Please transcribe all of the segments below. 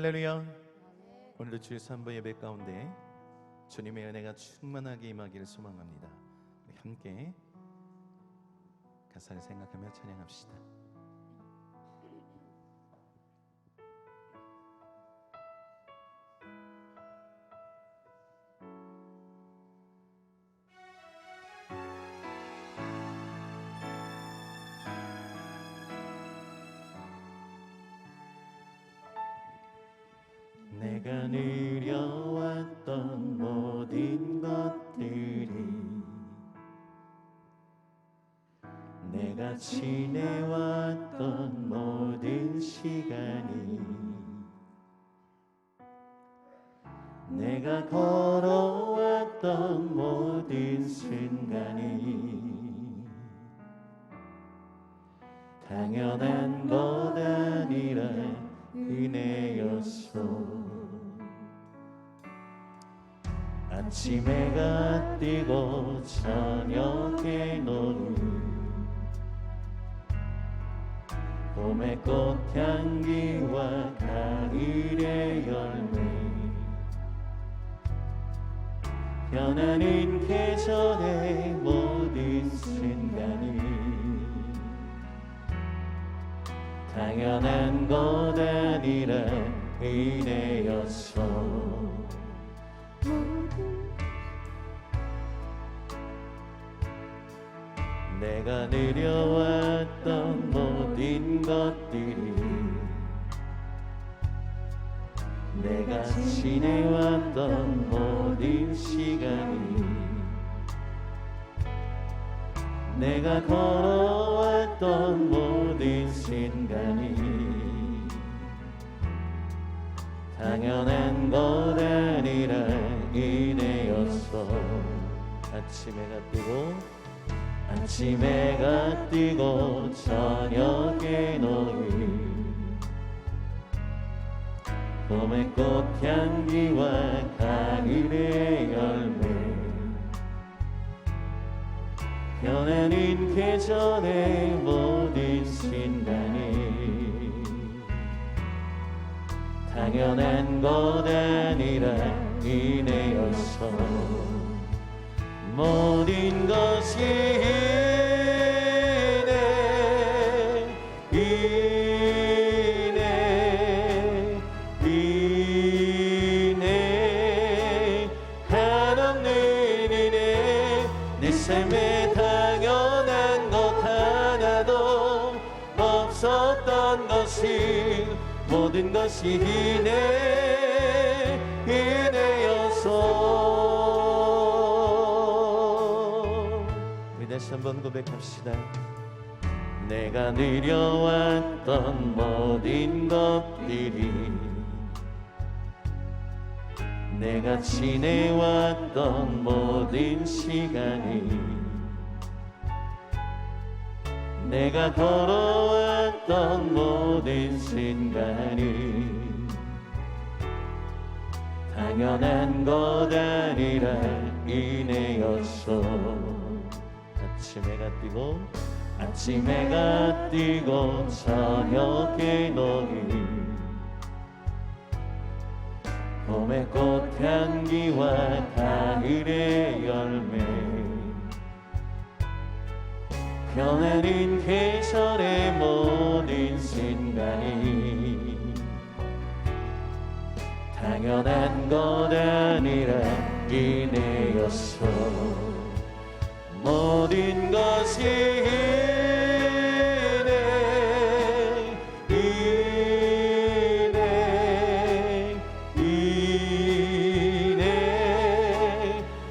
할렐루야. 오늘도 주일 3부 예배 가운데 주님의 은혜가 충만하게 임하기를 소망합니다. 우리 함께 가사를 생각하며 찬양합시다. 내가 느려왔던 모든 것들이, 내가 지내왔던 모든 시간이, 내가 걸어왔던 모든 순간이 당연한 것 아니라 은혜였소. 아침 해가 뜨고 저녁에 노을, 봄의 꽃향기와 가을의 열매, 변하는 계절의 모든 순간이 당연한 것 아니라 은혜였소. 내가 느려왔던 모든 것들이, 내가 지내왔던 모든 시간이, 내가 걸어왔던 모든 순간이 당연한 것 아니라 은혜였어. 아침 해가 뜨고 아침 해가 뜨고 저녁에 노을, 봄의 꽃향기와 가을의 열매, 변하는 계절의 모든 순간이 당연한 것 아니라 은혜였어. 모든 것이 은혜 한없는 은혜. 내 삶에 당연한 것 하나도 없었던 것이, 모든 것이 은혜였소. 우리 다시 한번 고백합시다. 내가 느려왔던 모든 것들이, 내가 지내왔던 모든 시간이, 내가 걸어왔던 모든 순간이 당연한 것 아니라 은혜였소. 아침 해가 뜨고 아침 해가 뜨고 저녁에 노을, 봄의 꽃향기와 가을의 열매, 변하는 계절의 모든 순간이 당연한 것 아니라 은혜였소. 모든 것이 은혜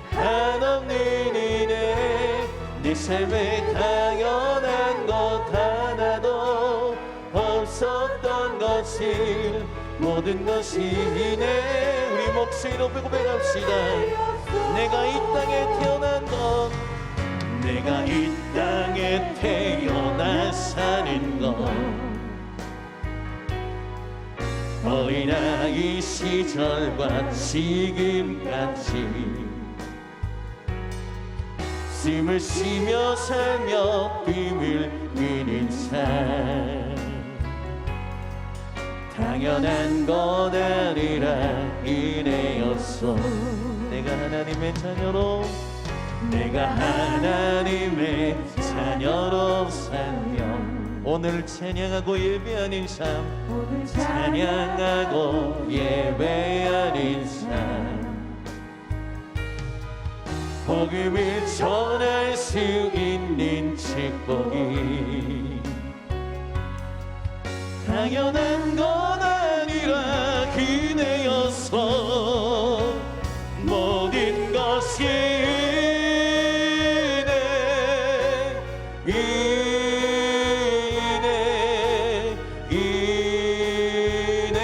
한없는 은혜. 내 삶에 당연한 것 하나도 없었던 것이, 모든 것이 은혜. 우리 목소리 높이 고백합시다. 내가 이 땅에 태어난 것, 내가 이 땅에 태어나 사는 것, 어린아이 시절과 지금까지 숨을 쉬며 살며 꿈을 꾸는 삶, 당연한 것 아니라 이내였어. 내가 하나님의 자녀로 내가 하나님의 자녀로 살며 오늘 찬양하고 예배하는 삶 찬양하고 예배하는 삶 복음을 전할 수 있는 축복이 당연한 건 아니라 그대였어. 모든 것이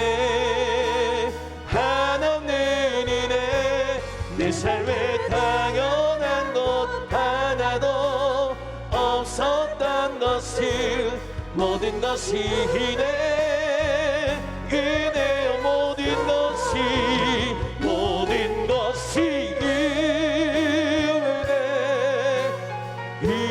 이내 하나님 은혜 내 삶에 당연한 것 하나도 없었던 것을 모든 것이 은혜요 모든 것이 은혜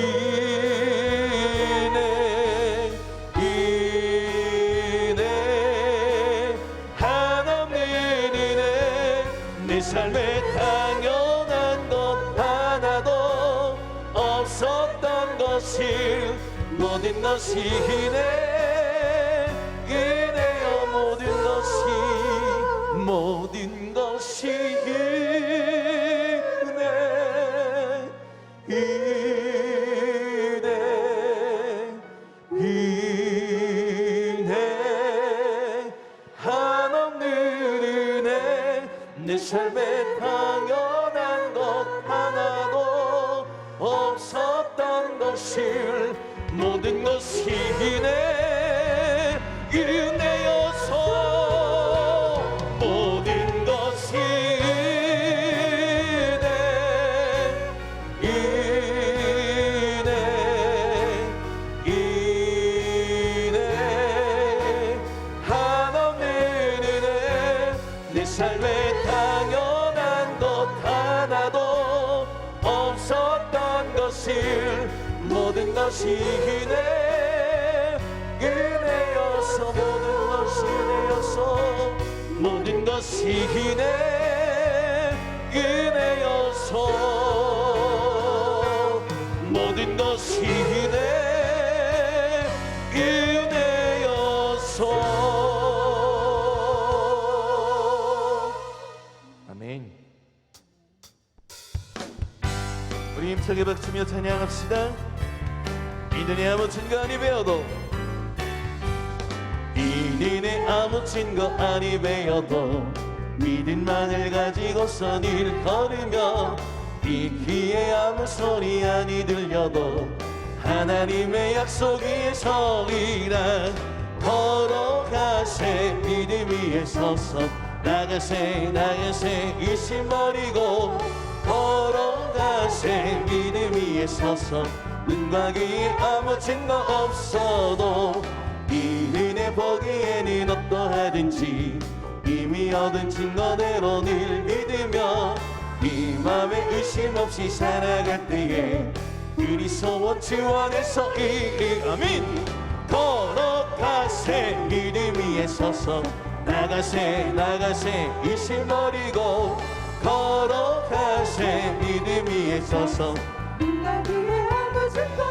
하나님 은혜 내 삶에 당연한 것 하나도 없었던 것을 모든 것이 은혜요 모든 것이 은혜 하나님 은혜 내 삶에 당연한 것 하나도 없었던 것을 모든 것이 은혜여서 모든 것이 은혜 하나님 은혜 내 삶에 당연한 것 하나도 없었던 것을 모든 것이 은혜여서 모든 것이 은혜여서 모든 것이 은혜여서 아멘. 우리 힘차게 박수며 찬양합시다. 이들이 아무 증거 아니 배워도 이들의 아무 증거 아니 배워도 믿음만을 가지고서 늘 걸으며 이 귀에 아무 소리 아니 들려도 하나님의 약속 위에 서리라 걸어가세 믿음 위에 서서 나가세 의심 버리고 걸어가세 믿음 위에 서서 눈과 귀에 아무 증거 없어도 이 은혜 보기에는 어떠하든지 이미 얻은 증거대로 늘 믿으며 이 맘에 의심 없이 살아갈 때에 그리스도 주 안에서 아멘 걸어가세 믿음 위에 서서 나가세 의심 버리고 걸어가세 믿음 위에 서서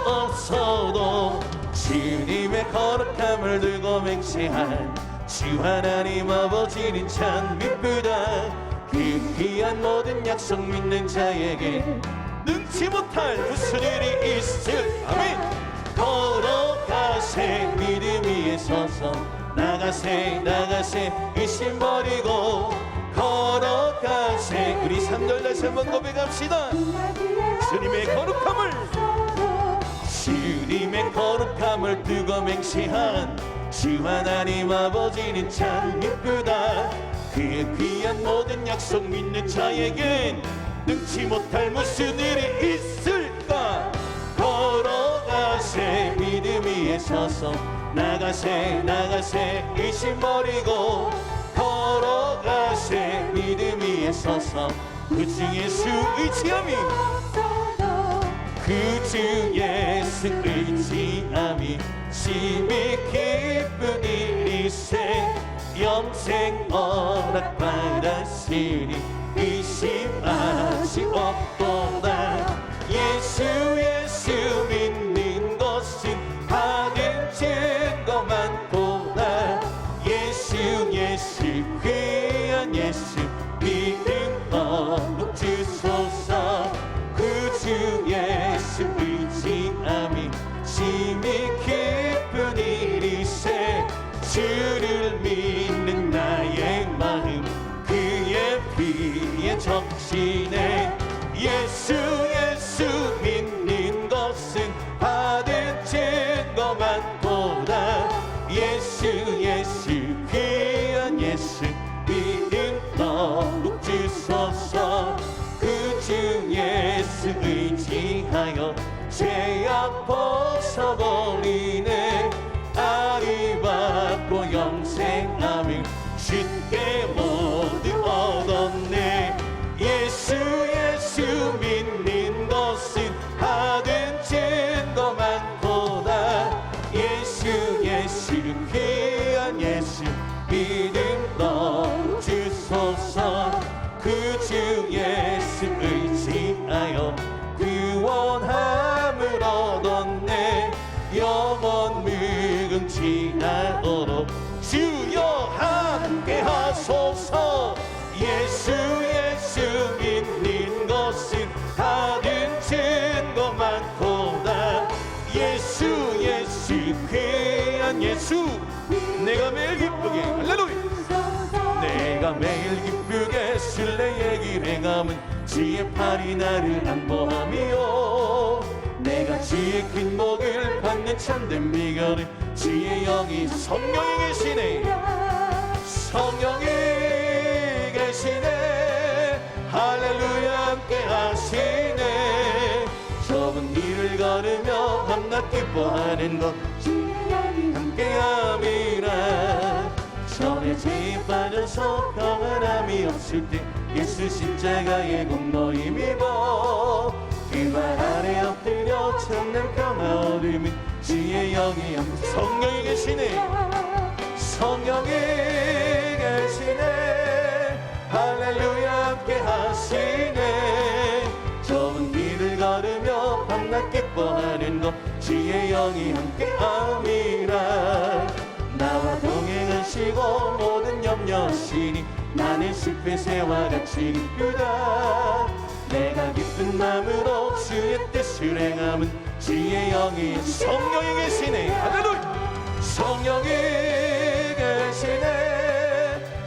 없어도 주님의 거룩함을 들고 맹세한 주 하나님 아버지는 참 미쁘다. 그 귀한 모든 약속 믿는 자에게 능치 못할 무슨 일이 있을 아멘 걸어가세 믿음 위에 서서 나가세 의심 버리고 걸어가세 우리 3절 다시 한번 고백합시다. 주님의 거룩함을 두고 맹세한 주 하나님 아버지는 참 이쁘다. 그의 귀한 모든 약속 믿는 자에겐 능치 못할 무슨 일이 있을까. 걸어가세 믿음 위에 서서 나가세 의심 버리고 걸어가세 믿음 위에 서서 그 주 예수 의지함이 그 주 예수 의지함이 심히 기쁜 일이세 영생 허락받았으니 의심하지 없도다. 예수 예수 믿는 것은 받은 증거만 보다. 예수 예수 귀한 예수 믿음 더욱 주소서. 그 주 예수 의지함이 심히 기쁜 일이세. 주를 믿는 나의 마음 그의 피에 적시네. 예수 예수 믿는 것은 받은 증거만 보다. 예수 예수 귀한 예수 믿음 더욱 주소서. 그 주 예수 의지하여 죄악 벗어버리네. 아리 받고 영생함을 쉽게 모두 얻었네. 예수 예수 믿는 것은 받은 증거만 보다. 예수 예수 귀한 예수 믿음 더욱 주소서. 그 주 예수 의지하여 구원함을 얻었네. 영원 무궁지하도록 주여 함께 하소서. 예수 예수 믿는 것은 받은 증거만 보다. 예수 예수 귀한 예수 내가 매일 기쁘게 할렐루야. 내가 매일 기쁘게 순례의 길 행함은 주의 팔이 나를 안보함이요. 내가 주의 큰 복을 받는 참된 비결은 주의 영이 성령이 계시네. 성령이 계시네. 할렐루야 함께 하시네. 좁은 길을 걸으며 밤낮 기뻐하는 것 주의 영이 함께함이라. 전에 죄에 빠져서 평안함이 없을 때 예수 십자가의 공로를 힘입어 그 발 아래 엎드려 참는 평화 얻으면 주의 영이 성령이 계시네. 성령이 계시네. 할렐루야 함께 하시네. 좁은 길을 걸으며 밤낮 기뻐하는 것 주의 영이 함께함이라. 나와 동행하시고 모든 염려하시니 나는 숲의 새와 같이 기쁘다. 내가 기쁜 마음으로 주의 뜻을 행함은 주의 영이 성령이 계시네. 할렐루야. 성령이 계시네.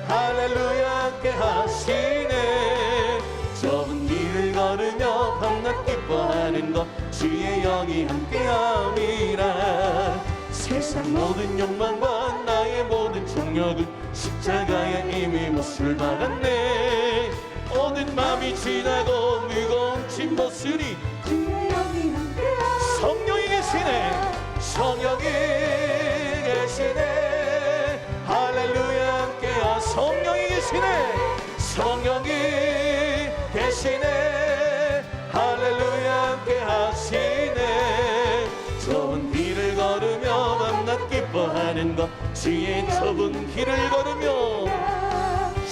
할렐루야 함께 하시네. 좁은 길을 걸으며 밤낮 기뻐하는 것 주의 영이 함께함이라. 세상 모든 욕망과 나의 모든 정력은 십자가에 이미 못을 박았네. 오늘 마음이 지나고 무거운 짐 벗으니 성령이 계시네. 성령이 계시네. 할렐루야 함께하. 성령이 계시네. 성령이 계시네. 할렐루야 함께 하시네. 좁은 길을 걸으며 밤낮 기뻐하는 것 주의 좁은 길을 걸으며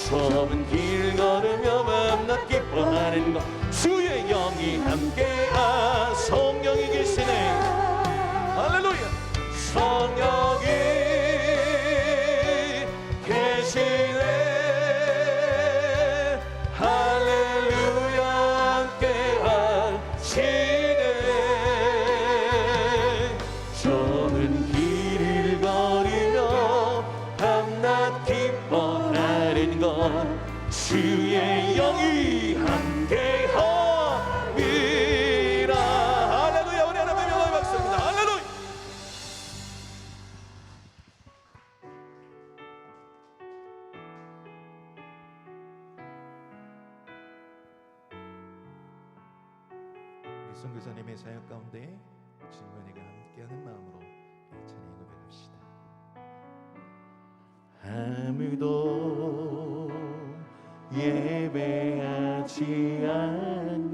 좁은 길 걸으며 밤낮 기뻐하는 것 주의 영이 함께하. 성령이 계시네. 할렐루야. 성령이 계시네. 할렐루야 함께 하시네. 좁은 길을 걸으며 밤낮 기뻐하는 것 주의 영이 함께함이라. 할렐루야. 우리 하나님의 영광을 받습니다. 할렐루야. 선교사님의 사역 가운데 친구에게 함께하는 마음으로 찬양을 고백합시다. 아무도 예배하지 않는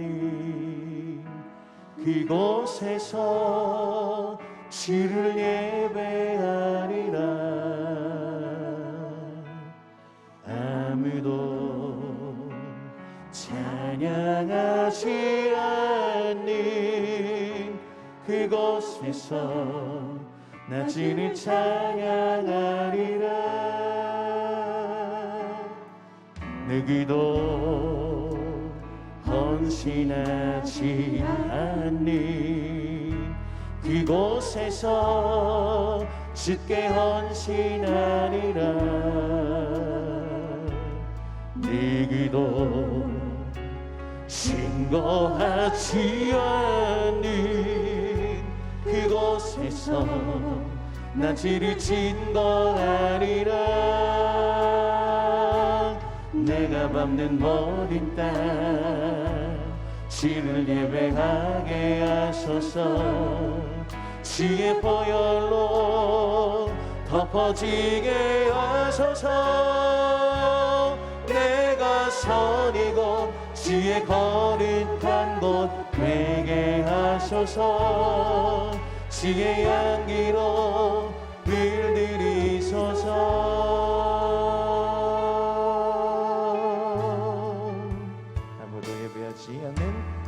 그곳에서 주를 예배하리라. 아무도 찬양하지 않는 그곳에서 나 주를 찬양하리라. 내 기도 헌신하지 않는 그곳에서 주께 헌신하리라. 내 기도 증거하지 않는 그곳에서 나 주를 증거하리라. 내가 밟는 모든 땅 주를 예배하게 하소서. 주의 보혈로 덮어지게 하소서. 내가 선 이곳 주의 거룩한 곳 되게 하소서. 주의 향기로 물들이소서.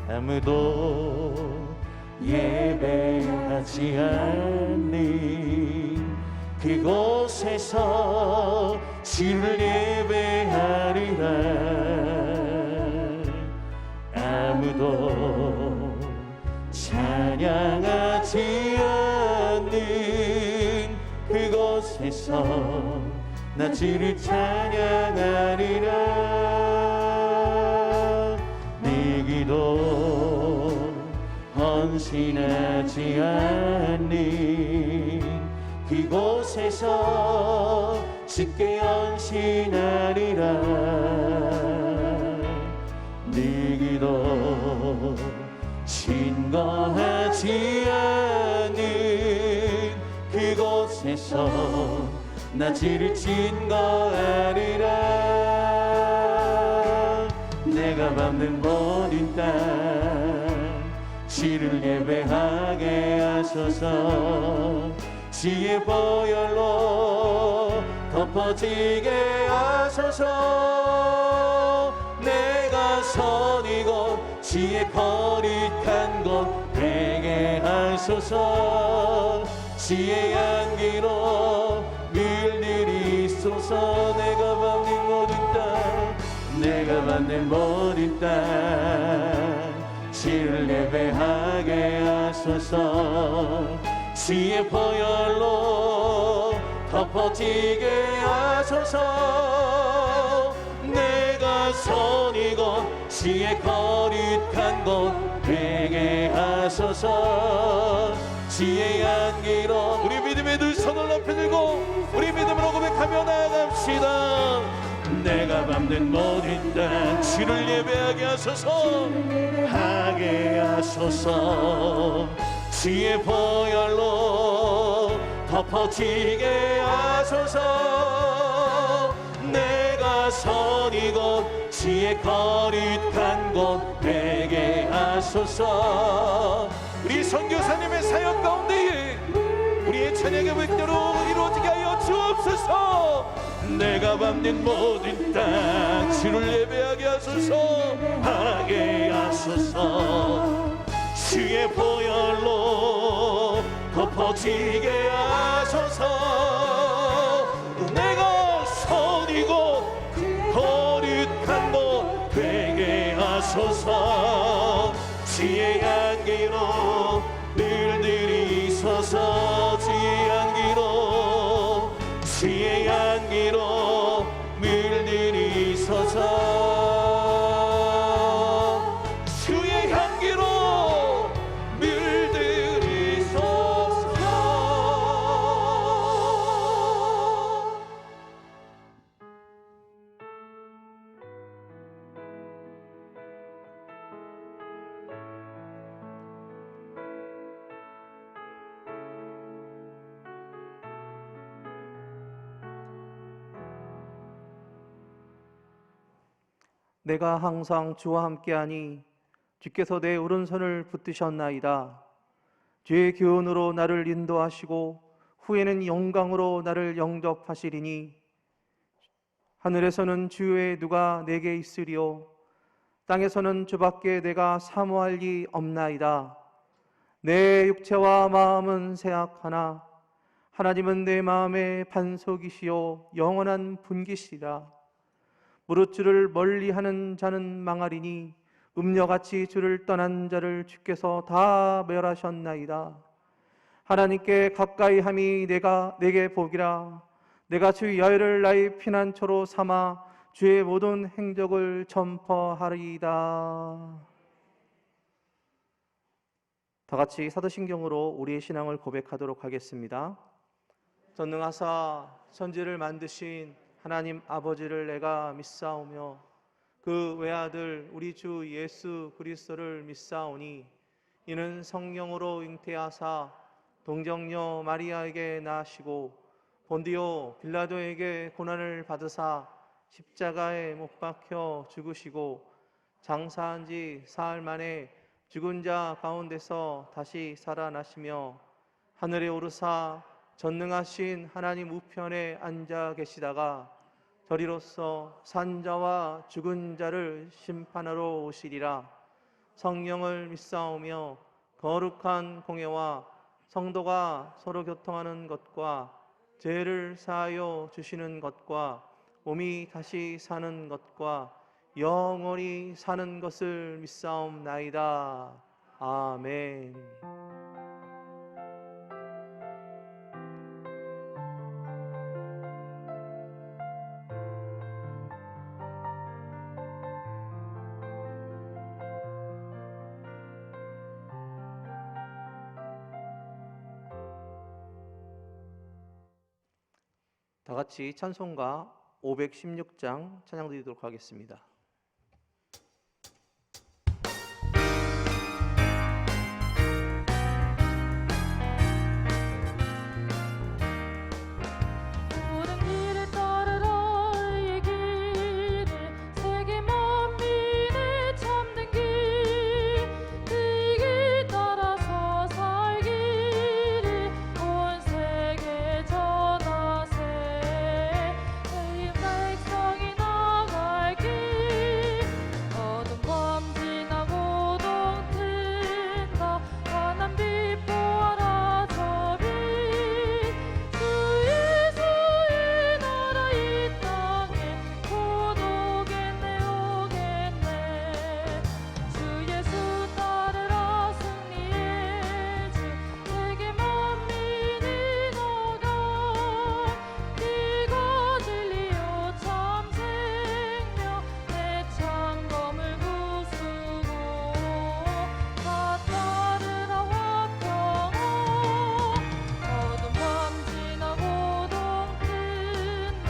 아무도 예배하지 않는 그곳에서 주를 예배하리라. 아무도 찬양하지 않는 그곳에서 나 주를 찬양하리라. 내 기도 헌신하지 않는 그곳에서 주께 헌신하리라. 네 기도 증거하지 않는 그곳에서 나 주를 증거하리라. 내가 밟는 모든 땅 주를 예배하게 하소서. 주의 보혈로 덮어지게 하소서. 내가 선 이곳 주의 거룩한 곳 되게 하소서. 주의 향기로 물들이소서. 내가 밟는 모든 땅 내가 밟는 모든 땅 주를 예배하게 하소서. 주의 보혈로 덮어지게 하소서. 내가 선 이곳 주의 거룩한 곳 되게 하소서. 주의 향기로 우리 믿음의 두 손을 높이 들고 우리 믿음으로 고백하며 나아갑시다. 내가 밟는 모든 땅 주를 예배하게 하소서. 하게 하소서. 주의 보혈로 덮어지게 하소서. 내가 선 이곳 주의 거룩한 곳 되게 하소서. 우리 선교사님의 사역 가운데에 우리의 찬양의 백대로 이루어지게 하여 주옵소서. 내가 밟는 모든 땅 주를 예배하게 하소서. 하게 하소서. 주의 보혈로 덮어지게 하소서. 내가 선 이곳 거룩한 곳 되게 하소서. 주의 향기로 물들이소서. 주의 향기로 주의 향기로 물들이소서. 주의 향기로 물들이소서. 내가 항상 주와 함께하니 주께서 내 오른손을 붙드셨나이다. 주의 교훈으로 나를 인도하시고 후에는 영광으로 나를 영접하시리니 하늘에서는 주 외에 누가 내게 있으리요? 땅에서는 주밖에 내가 사모할 이 없나이다. 내 육체와 마음은 세악하나 하나님은 내 마음의 반석이시요 영원한 분기시라. 무릇 주를 멀리하는 자는 망하리니 음녀같이 주를 떠난 자를 주께서 다 멸하셨나이다. 하나님께 가까이 함이 내게 복이라. 내가 주 여호와를 나의 피난처로 삼아 주의 모든 행적을 전파하리이다. 다 같이 사도신경으로 우리의 신앙을 고백하도록 하겠습니다. 전능하사 천지를 만드신 하나님 아버지를 내가 믿사오며 그 외아들 우리 주 예수 그리스도를 믿사오니 이는 성령으로 잉태하사 동정녀 마리아에게 나시고 본디오 빌라도에게 고난을 받으사 십자가에 못 박혀 죽으시고 장사한 지 사흘 만에 죽은 자 가운데서 다시 살아나시며 하늘에 오르사 전능하신 하나님 우편에 앉아 계시다가 저리로서 산자와 죽은 자를 심판하러 오시리라. 성령을 믿사오며 거룩한 공예와 성도가 서로 교통하는 것과 죄를 사하여 주시는 것과 몸이 다시 사는 것과 영원히 사는 것을 믿사옵나이다. 아멘. 다 같이 찬송가 516장 찬양 드리도록 하겠습니다. 모든 길을 따르라 이 길을 세계 만민의 참된 길 그 길 따라서 살기를 온 세계 전하세 이 백성이 나갈 길 어둠 밤 지나고 동튼다 환한 빛 보아라 저빛 주의 나라 이 땅에 곧 오겠네 오겠네 주 예수 따르라 승리의 주 세계 만민이 나가 길과 진리요 참 생명 내 창검을 부수고 다 따르라 화평아 어둠 밤 지나고 동튼다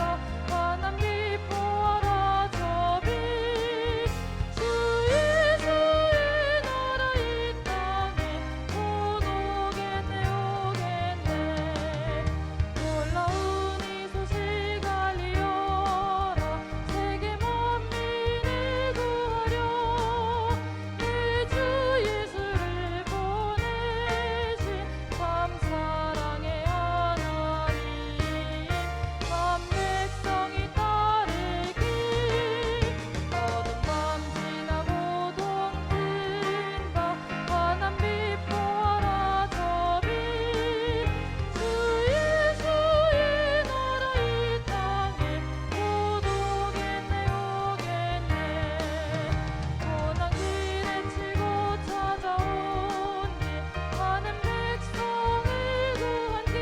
환한 빛 보아라 저빛 주 예수의 나라 이 땅에 곧 오겠네 오겠네 놀라운 이 소식 알리어라 세계 만민을 구하려 내 주 예수를 보내신 참 사랑의 하나님 만 백성이 따르길 어둠 밤 지나고 동튼다 환한 빛 보아라 저빛 주 예수의 나라 이 땅에 곧 오겠네 오겠네 고난 길에 치고 찾아온 길 많은 백성을 구한 길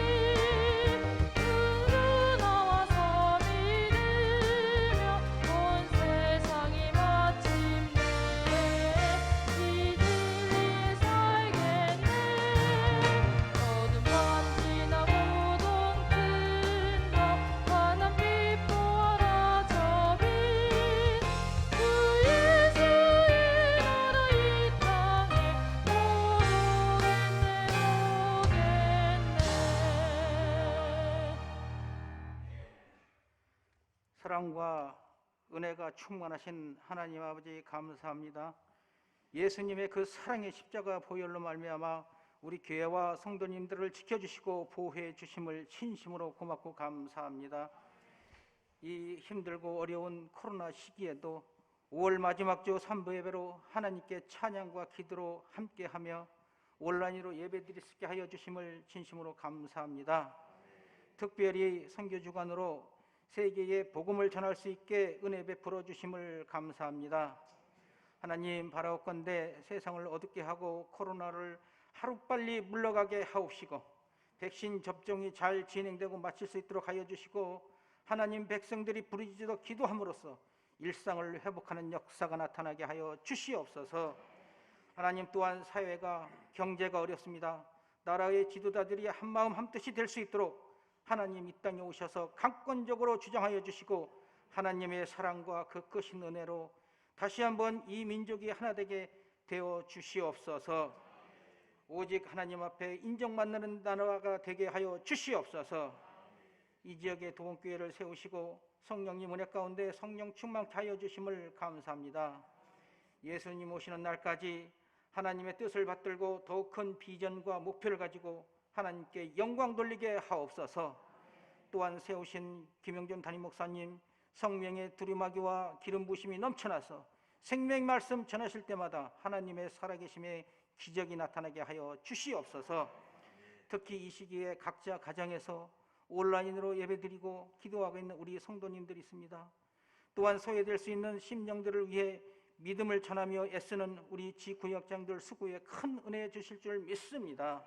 그로 나와서 믿으며 온 세상이 마침내 이 진리에 살겠네 어둠 밤 지나고 동튼다 환한 빛 보아라 저빛 주 예수의 나라 이 땅에 곧 오겠네 사랑과 은혜가 충만하신 하나님 아버지 감사합니다. 예수님의 그 사랑의 십자가 보혈로 말미암아 우리 교회와 성도님들을 지켜주시고 보호해 주심을 진심으로 고맙고 감사합니다. 이 힘들고 어려운 코로나 시기에도 5월 마지막 주 3부 예배로 하나님께 찬양과 기도로 함께하며 온라인으로 예배드릴 수 있게 하여 주심을 진심으로 감사합니다. 특별히 선교 주간으로 세계에 복음을 전할 수 있게 은혜 베풀어 주심을 감사합니다. 하나님, 바라옵건대 세상을 어둡게 하고 코로나를 하루빨리 물러가게 하옵시고 백신 접종이 잘 진행되고 마칠 수 있도록 하여 주시고 하나님, 백성들이 부르짖어 기도함으로써 일상을 회복하는 역사가 나타나게 하여 주시옵소서. 하나님, 또한 사회가 경제가 어렵습니다. 나라의 지도자들이 한마음 한뜻이 될 수 있도록 하나님 이 땅에 오셔서 강권적으로 주장하여 주시고 하나님의 사랑과 그 크신 은혜로 다시 한번 이 민족이 하나 되게 되어 주시옵소서. 오직 하나님 앞에 인정받는 나라가 되게 하여 주시옵소서. 이 지역에 도움교회를 세우시고 성령님 은혜 가운데 성령 충만케 하여 주심을 감사합니다. 예수님 오시는 날까지 하나님의 뜻을 받들고 더욱 큰 비전과 목표를 가지고 하나님께 영광 돌리게 하옵소서. 또한 세우신 김영준 담임 목사님 성령의 두루마기와 기름 부심이 넘쳐나서 생명 말씀 전하실 때마다 하나님의 살아계심의 기적이 나타나게 하여 주시옵소서. 특히 이 시기에 각자 가정에서 온라인으로 예배드리고 기도하고 있는 우리 성도님들이 있습니다. 또한 소외될 수 있는 심령들을 위해 믿음을 전하며 애쓰는 우리 지구역장들 수고에 큰 은혜 주실 줄 믿습니다.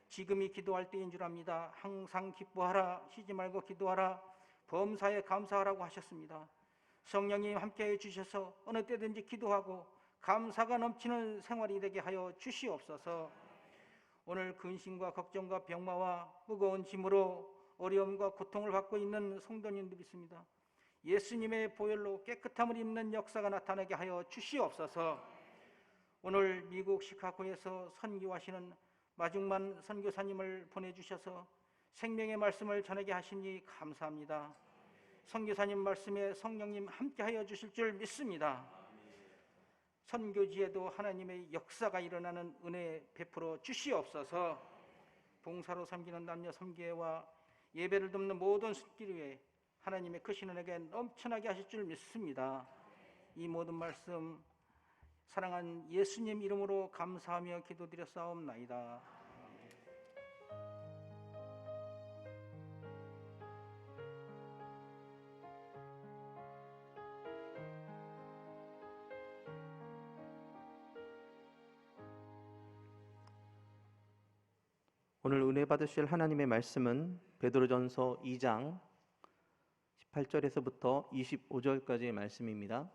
지금이 기도할 때인 줄 압니다. 항상 기뻐하라, 쉬지 말고 기도하라, 범사에 감사하라고 하셨습니다. 성령님 함께해 주셔서 어느 때든지 기도하고 감사가 넘치는 생활이 되게 하여 주시옵소서. 오늘 근심과 걱정과 병마와 무거운 짐으로 어려움과 고통을 받고 있는 성도님들이 있습니다. 예수님의 보혈로 깨끗함을 입는 역사가 나타나게 하여 주시옵소서. 오늘 미국 시카고에서 선교하시는 마중만 선교사님을 보내주셔서 생명의 말씀을 전하게 하시니 감사합니다. 선교사님 말씀에 성령님 함께하여 주실 줄 믿습니다. 선교지에도 하나님의 역사가 일어나는 은혜 베풀어 주시옵소서. 봉사로 섬기는 남녀 섬기회와 예배를 돕는 모든 손길 위에 하나님의 크신 은혜가 넘쳐나게 하실 줄 믿습니다. 이 모든 말씀 사랑한 예수님 이름으로 감사하며 기도드렸사옵나이다. 오늘 은혜 받으실 하나님의 말씀은 베드로전서 2장 18절에서부터 25절까지의 말씀입니다.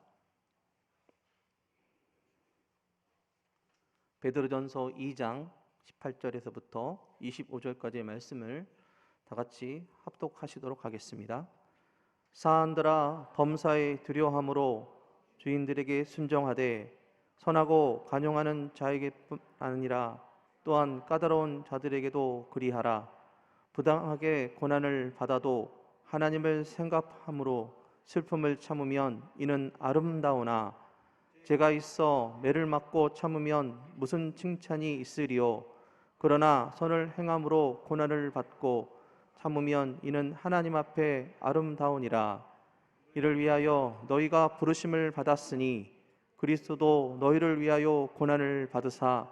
베드로전서 2장 18절에서부터 25절까지의 말씀을 다 같이 합독하시도록 하겠습니다. 사한들아, 범사에 두려워함으로 주인들에게 순종하되 선하고 간용하는 자에게뿐 아니라 또한 까다로운 자들에게도 그리하라. 부당하게 고난을 받아도 하나님을 생각함으로 슬픔을 참으면 이는 아름다우나 죄가 있어 매를 맞고 참으면 무슨 칭찬이 있으리요. 그러나 선을 행함으로 고난을 받고 참으면 이는 하나님 앞에 아름다우니라. 이를 위하여 너희가 부르심을 받았으니 그리스도도 너희를 위하여 고난을 받으사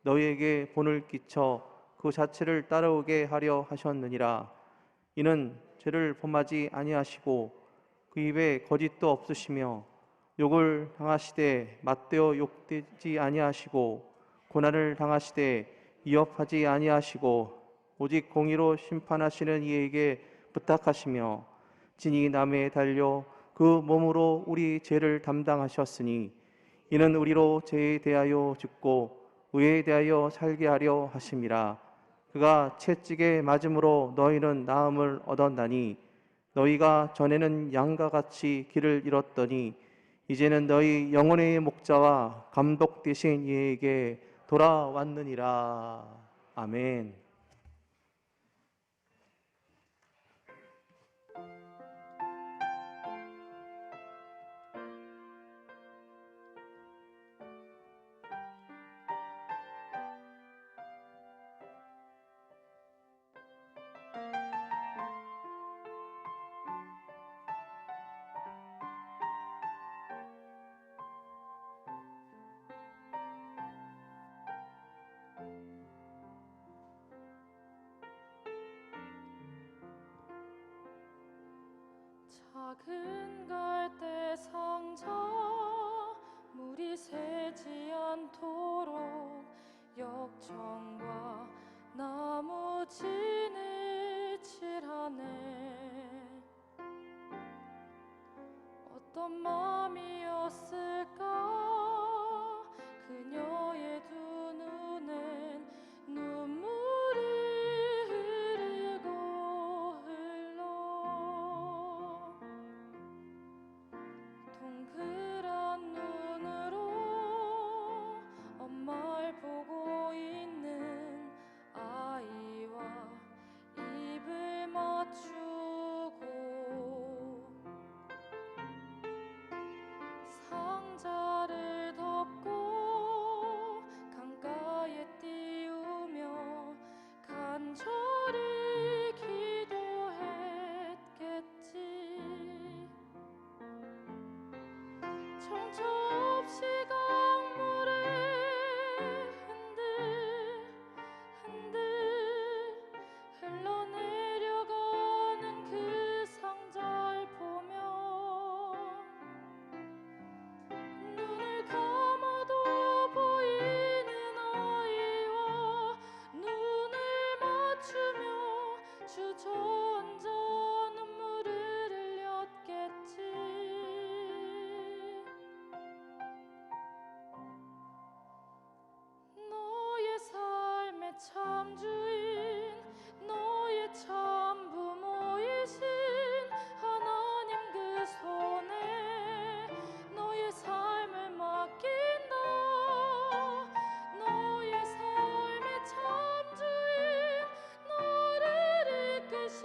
너희에게 본을 끼쳐 그 자체를 따라오게 하려 하셨느니라. 이는 죄를 범하지 아니하시고 그 입에 거짓도 없으시며 욕을 당하시되 맞대어 욕되지 아니하시고 고난을 당하시되 위협하지 아니하시고 오직 공의로 심판하시는 이에게 부탁하시며 진이 나무에 달려 그 몸으로 우리 죄를 담당하셨으니 이는 우리로 죄에 대하여 죽고 의에 대하여 살게 하려 하심이라. 그가 채찍에 맞음으로 너희는 나음을 얻었나니 너희가 전에는 양과 같이 길을 잃었더니 이제는 너희 영혼의 목자와 감독 되신 이에게 돌아왔느니라. 아멘. 작은 갈대 상자 물이 새지 않도록 역청과 나무진을 칠하네. 어떤 맘이었을까 그녀의 두 눈엔 눈물이 흐르고 흘러. 동그란 눈으로 엄마를 보고 있는 아이와 입을 맞추고 상자를 덮고 강가에 띄우며 간절히 기도했겠지. 정처 없이 강물에 흔들흔들 흘러내려가는 그 상자를 보며 눈을 감아도 보이는 아이와 눈을 맞추며 주저앉아 눈물을 흘렸겠지. 너의 삶의 참주인 너의 참부모이신 하나님 그 손에 너의 삶을 맡긴다. 너의 삶의 참주인 너를 이끄시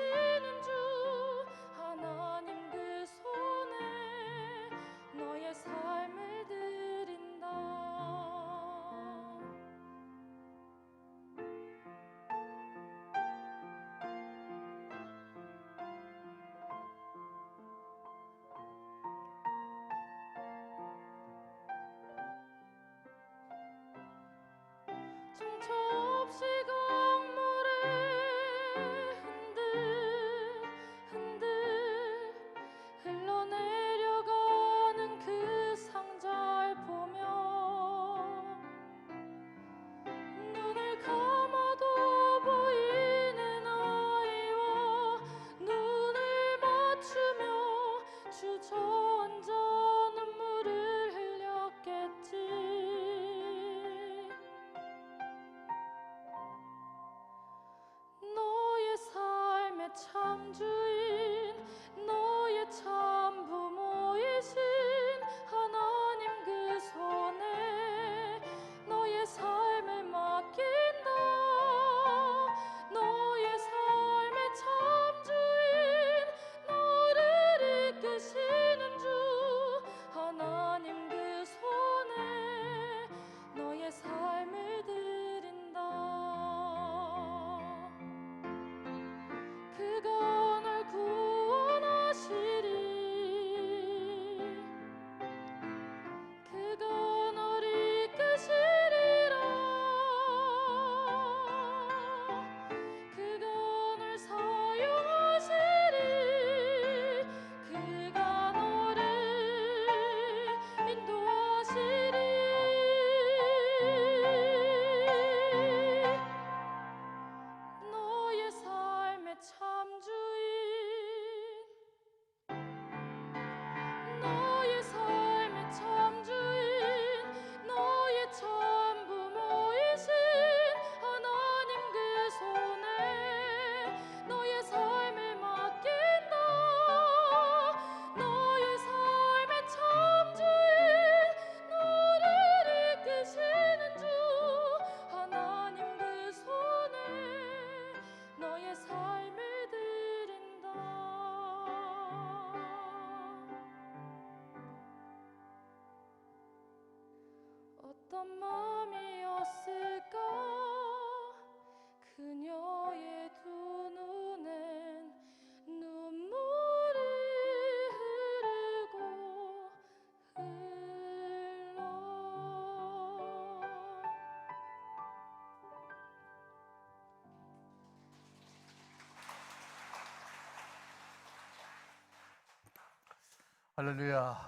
할렐루야.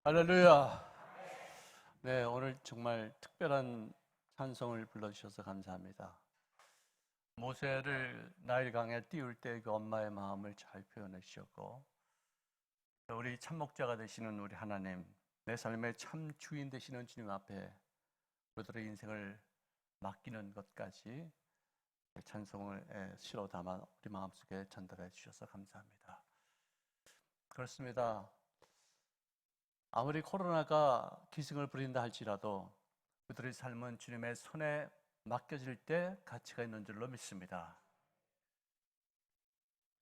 할렐루야. 네, 오늘 정말 특별한 찬송을 불러주셔서 감사합니다. 모세를 나일강에 띄울 때 그 엄마의 마음을 잘 표현해 주셨고, 우리 참목자가 되시는 우리 하나님, 내 삶의 참 주인 되시는 주님 앞에 그들의 인생을 맡기는 것까지 찬송을 실어 담아 우리 마음속에 전달해 주셔서 감사합니다. 그렇습니다. 아무리 코로나가 기승을 부린다 할지라도 그들의 삶은 주님의 손에 맡겨질 때 가치가 있는 줄로 믿습니다.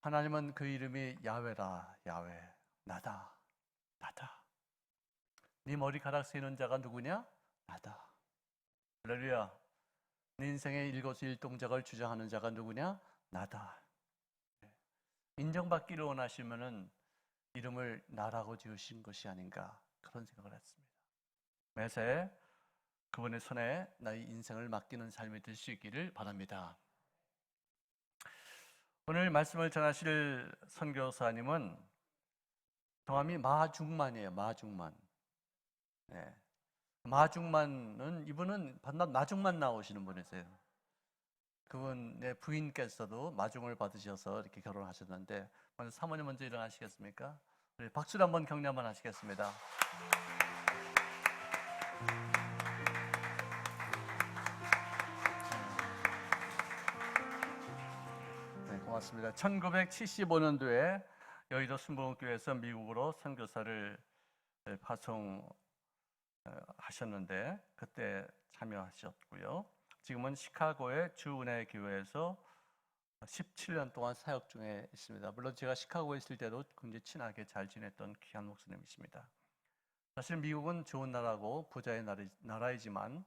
하나님은 그 이름이 야훼라. 야훼, 나다, 나다. 네 머리카락 세는 자가 누구냐? 나다. 할렐루야. 네 인생의 일거수일동작을 주장하는 자가 누구냐? 나다. 인정받기를 원하시면은 이름을 나라고 지으신 것이 아닌가, 그런 생각을 했습니다. 매새 그분의 손에 나의 인생을 맡기는 삶이 될 수 있기를 바랍니다. 오늘 말씀을 전하실 선교사님은 성함이 마중만이에요. 마중만. 네. 마중만은, 이분은 반납 마중만 나오시는 분이세요. 그분의 부인께서도 마중을 받으셔서 이렇게 결혼하셨는데, 먼저 사모님 먼저 일어나시겠습니까? 우리 박수로 한번 격려 한번 하시겠습니다. 네, 고맙습니다. 1975년도에 여의도 순복음교회에서 미국으로 선교사를 파송하셨는데 그때 참여하셨고요. 지금은 시카고의 주은혜 교회에서 17년 동안 사역 중에 있습니다. 물론 제가 시카고에 있을 때도 굉장히 친하게 잘 지냈던 귀한 목사님이십니다. 사실 미국은 좋은 나라고 부자의 나라이지만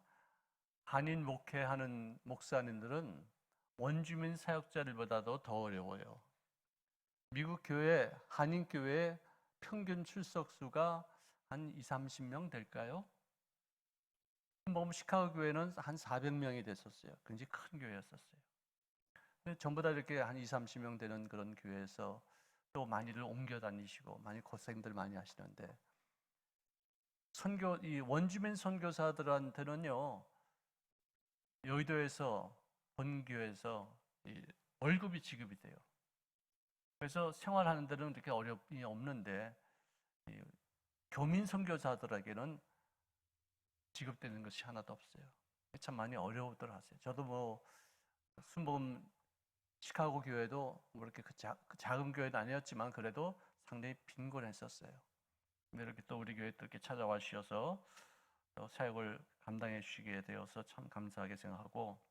한인 목회하는 목사님들은 원주민 사역자들보다도 더 어려워요. 미국 교회, 한인 교회 평균 출석 수가 한 20-30명 될까요? 시카고 교회는 한 400명이 됐었어요. 굉장히 큰 교회였었어요. 근데 전부 다 이렇게 한 20-30명 되는 그런 교회에서 또 많이들 옮겨 다니시고 많이 고생들 많이 하시는데, 이 원주민 선교사들한테는요, 여의도에서 본교에서 월급이 지급이 돼요. 그래서 생활하는 데는 이렇게 어려움이 없는데, 교민 선교사들에게는 지급되는 것이 하나도 없어요. 참 많이 어려워들 하세요. 저도 순복음 시카고 교회도 이렇게 그 작은 교회는 아니었지만 그래도 상당히 빈곤했었어요. 근데 이렇게 또 우리 교회 또 이렇게 찾아와 주셔서 또 사역을 감당해 주시게 되어서 참 감사하게 생각하고,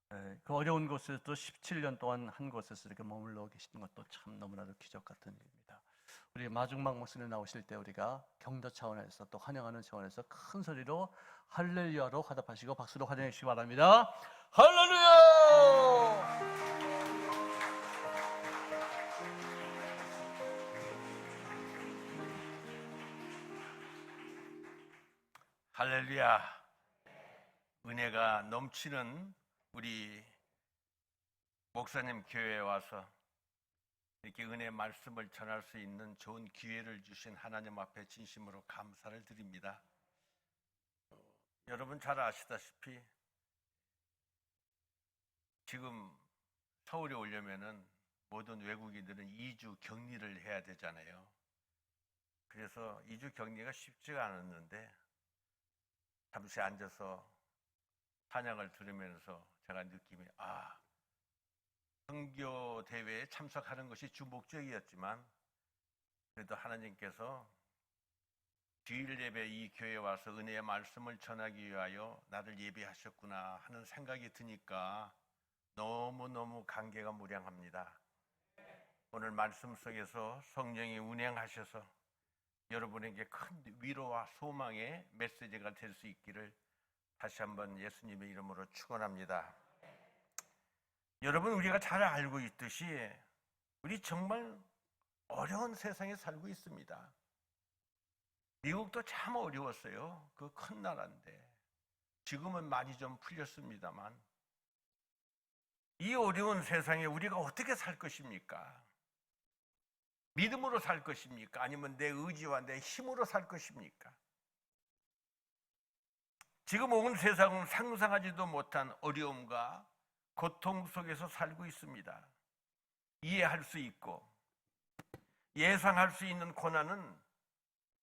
그 어려운 곳에서 또 17년 동안 한 곳에서 이렇게 머물러 계시는 것도 참 너무나도 기적 같은 일입니다. 우리 마중막 목사님 나오실 때 우리가 격려 차원에서 또 환영하는 차원에서 큰 소리로 할렐루야로 화답하시고 박수로 환영해 주시기 바랍니다. 할렐루야! 할렐루야. 은혜가 넘치는 우리 목사님 교회에 와서 이렇게 은혜 말씀을 전할 수 있는 좋은 기회를 주신 하나님 앞에 진심으로 감사를 드립니다. 여러분 잘 아시다시피 지금 서울에 오려면은 모든 외국인들은 2주 격리를 해야 되잖아요. 그래서 2주 격리가 쉽지가 않았는데 잠시 앉아서 찬양을 들으면서 제가 느낌이, 선교 대회에 참석하는 것이 주 목적이었지만 그래도 하나님께서 주일 예배 이 교회에 와서 은혜의 말씀을 전하기 위하여 나를 예비하셨구나 하는 생각이 드니까 너무너무 감개가 무량합니다. 오늘 말씀 속에서 성령이 운행하셔서 여러분에게 큰 위로와 소망의 메시지가 될 수 있기를 다시 한번 예수님의 이름으로 축원합니다. 여러분, 우리가 잘 알고 있듯이 우리 정말 어려운 세상에 살고 있습니다. 미국도 참 어려웠어요. 그 큰 나라인데 지금은 많이 좀 풀렸습니다만 이 어려운 세상에 우리가 어떻게 살 것입니까? 믿음으로 살 것입니까? 아니면 내 의지와 내 힘으로 살 것입니까? 지금 온 세상은 상상하지도 못한 어려움과 고통 속에서 살고 있습니다. 이해할 수 있고 예상할 수 있는 고난은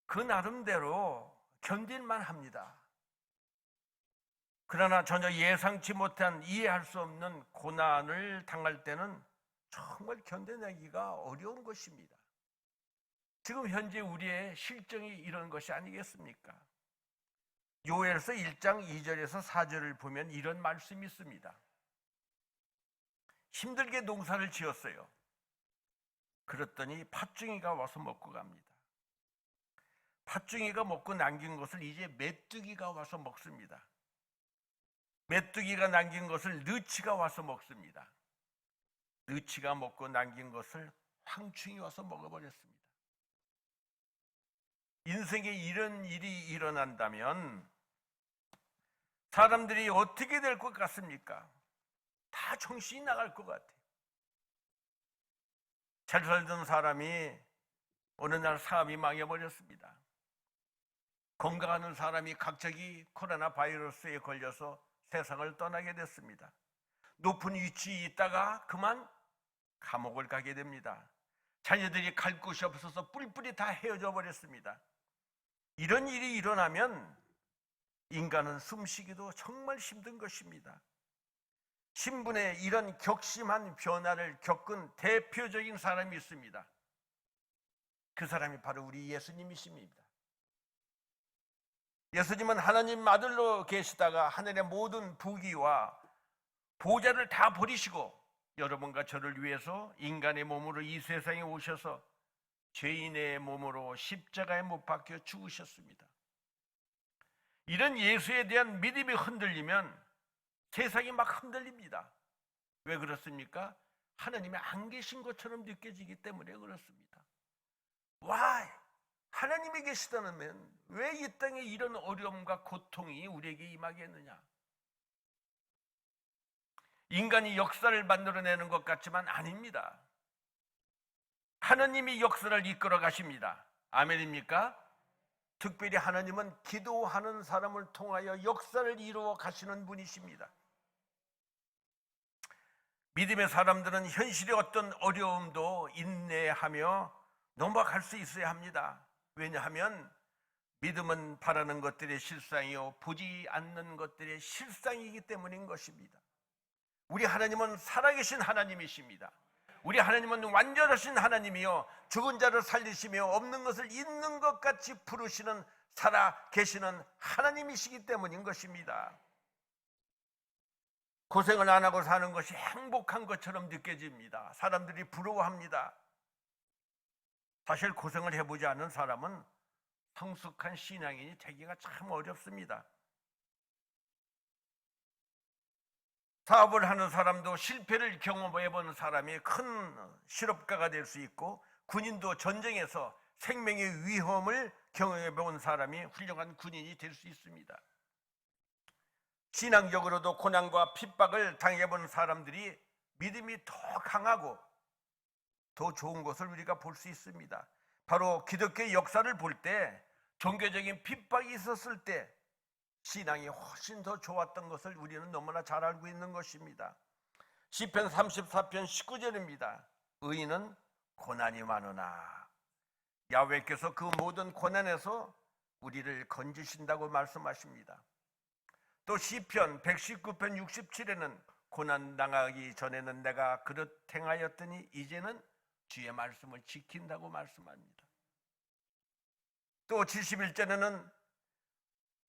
그 나름대로 견딜만 합니다. 그러나 전혀 예상치 못한 이해할 수 없는 고난을 당할 때는 정말 견뎌내기가 어려운 것입니다. 지금 현재 우리의 실정이 이런 것이 아니겠습니까? 요엘서 1장 2절에서 4절을 보면 이런 말씀이 있습니다. 힘들게 농사를 지었어요. 그랬더니 팥중이가 와서 먹고 갑니다. 팥중이가 먹고 남긴 것을 이제 메뚜기가 와서 먹습니다. 메뚜기가 남긴 것을 느치가 와서 먹습니다. 느치가 먹고 남긴 것을 황충이 와서 먹어버렸습니다. 인생에 이런 일이 일어난다면 사람들이 어떻게 될 것 같습니까? 다 정신이 나갈 것 같아요. 잘 살던 사람이 어느 날 사업이 망해버렸습니다. 건강하는 사람이 갑자기 코로나 바이러스에 걸려서 세상을 떠나게 됐습니다. 높은 위치에 있다가 그만 감옥을 가게 됩니다. 자녀들이 갈 곳이 없어서 뿔뿔이 다 헤어져 버렸습니다. 이런 일이 일어나면 인간은 숨쉬기도 정말 힘든 것입니다. 신분의 이런 격심한 변화를 겪은 대표적인 사람이 있습니다. 그 사람이 바로 우리 예수님이십니다. 예수님은 하나님 아들로 계시다가 하늘의 모든 부귀와 보좌를 다 버리시고 여러분과 저를 위해서 인간의 몸으로 이 세상에 오셔서 죄인의 몸으로 십자가에 못 박혀 죽으셨습니다. 이런 예수에 대한 믿음이 흔들리면 세상이 막 흔들립니다. 왜 그렇습니까? 하나님이 안 계신 것처럼 느껴지기 때문에 그렇습니다. Why? 하나님이 계시다면 왜 이 땅에 이런 어려움과 고통이 우리에게 임하겠느냐? 인간이 역사를 만들어내는 것 같지만 아닙니다. 하나님이 역사를 이끌어 가십니다. 아멘입니까? 특별히 하나님은 기도하는 사람을 통하여 역사를 이루어 가시는 분이십니다. 믿음의 사람들은 현실의 어떤 어려움도 인내하며 넘어갈 수 있어야 합니다. 왜냐하면 믿음은 바라는 것들의 실상이요 보지 않는 것들의 실상이기 때문인 것입니다. 우리 하나님은 살아계신 하나님이십니다. 우리 하나님은 완전하신 하나님이요 죽은 자를 살리시며 없는 것을 있는 것 같이 부르시는 살아계시는 하나님이시기 때문인 것입니다. 고생을 안 하고 사는 것이 행복한 것처럼 느껴집니다. 사람들이 부러워합니다. 사실 고생을 해보지 않은 사람은 성숙한 신앙인이 되기가 참 어렵습니다. 사업을 하는 사람도 실패를 경험해본 사람이 큰 실업가가 될 수 있고, 군인도 전쟁에서 생명의 위험을 경험해본 사람이 훌륭한 군인이 될 수 있습니다. 신앙적으로도 고난과 핍박을 당해본 사람들이 믿음이 더 강하고 더 좋은 것을 우리가 볼 수 있습니다. 바로 기독교의 역사를 볼 때 종교적인 핍박이 있었을 때 신앙이 훨씬 더 좋았던 것을 우리는 너무나 잘 알고 있는 것입니다. 시편 34편 19절입니다. 의인은 고난이 많으나 야훼께서 그 모든 고난에서 우리를 건지신다고 말씀하십니다. 또 시편 119편 67에는 고난 당하기 전에는 내가 그릇 행하였더니 이제는 주의 말씀을 지킨다고 말씀합니다. 또 71절에는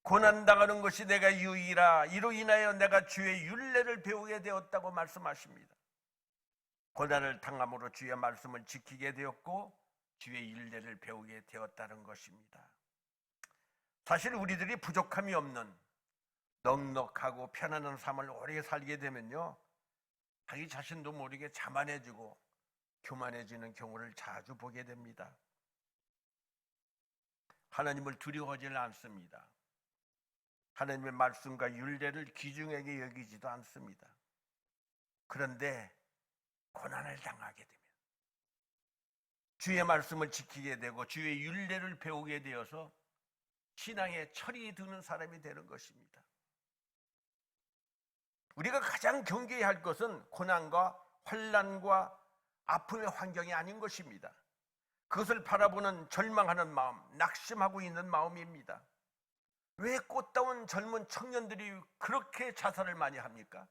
고난 당하는 것이 내가 유익이라 이로 인하여 내가 주의 율례를 배우게 되었다고 말씀하십니다. 고난을 당함으로 주의 말씀을 지키게 되었고 주의 율례를 배우게 되었다는 것입니다. 사실 우리들이 부족함이 없는 넉넉하고 편안한 삶을 오래 살게 되면요, 자기 자신도 모르게 자만해지고 교만해지는 경우를 자주 보게 됩니다. 하나님을 두려워하지는 않습니다. 하나님의 말씀과 율례를 귀중하게 여기지도 않습니다. 그런데 고난을 당하게 되면, 주의 말씀을 지키게 되고 주의 율례를 배우게 되어서 신앙에 철이 드는 사람이 되는 것입니다. 우리가 가장 경계해야 할 것은 고난과 환난과 아픔의 환경이 아닌 것입니다. 그것을 바라보는 절망하는 마음, 낙심하고 있는 마음입니다. 왜 꽃다운 젊은 청년들이 그렇게 자살을 많이 합니까?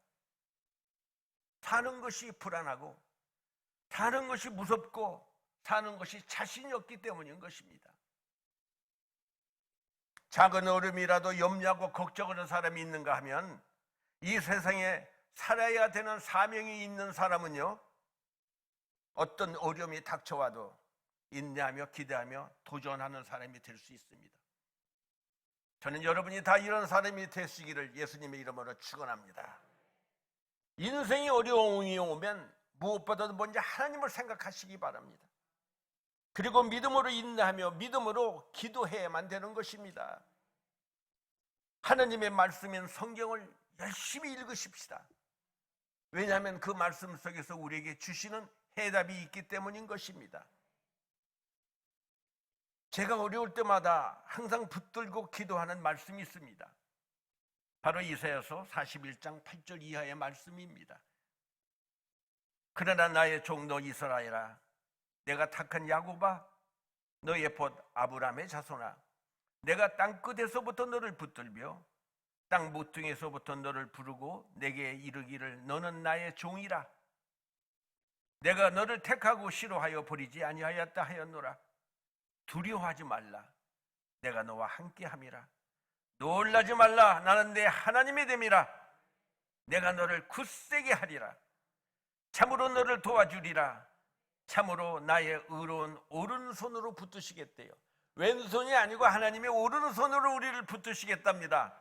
사는 것이 불안하고 사는 것이 무섭고 사는 것이 자신이 없기 때문인 것입니다. 작은 어려움이라도 염려하고 걱정하는 사람이 있는가 하면 이 세상에 살아야 되는 사명이 있는 사람은요, 어떤 어려움이 닥쳐와도 인내하며 기대하며 도전하는 사람이 될 수 있습니다. 저는 여러분이 다 이런 사람이 되시기를 예수님의 이름으로 축원합니다. 인생이 어려움이 오면 무엇보다도 먼저 하나님을 생각하시기 바랍니다. 그리고 믿음으로 인내하며 믿음으로 기도해야만 되는 것입니다. 하나님의 말씀인 성경을 열심히 읽으십시다. 왜냐하면 그 말씀 속에서 우리에게 주시는 해답이 있기 때문인 것입니다. 제가 어려울 때마다 항상 붙들고 기도하는 말씀이 있습니다. 바로 이사야서 41장 8절 이하의 말씀입니다. 그러나 나의 종도 이스라엘아, 내가 택한 야곱아, 너의 봇 아브라함의 자손아, 내가 땅끝에서부터 너를 붙들며 땅 모퉁이에서부터 너를 부르고 내게 이르기를 너는 나의 종이라. 내가 너를 택하고 싫어하여 버리지 아니하였다 하였노라. 두려워하지 말라. 내가 너와 함께함이라. 놀라지 말라. 나는 내 하나님이 됨이라. 내가 너를 굳세게 하리라. 참으로 너를 도와주리라. 참으로 나의 의로운 오른손으로 붙드시겠대요. 왼손이 아니고 하나님의 오른손으로 우리를 붙드시겠답니다.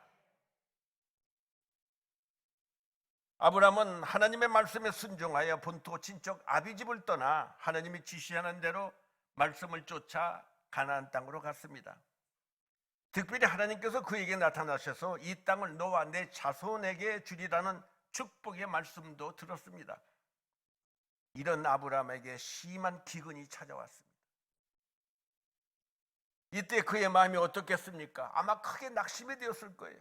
아브라함은 하나님의 말씀에 순종하여 본토 친척 아비집을 떠나 하나님이 지시하는 대로 말씀을 쫓아 가나안 땅으로 갔습니다. 특별히 하나님께서 그에게 나타나셔서 이 땅을 너와 내 자손에게 주리라는 축복의 말씀도 들었습니다. 이런 아브라함에게 심한 기근이 찾아왔습니다. 이때 그의 마음이 어떻겠습니까? 아마 크게 낙심이 되었을 거예요.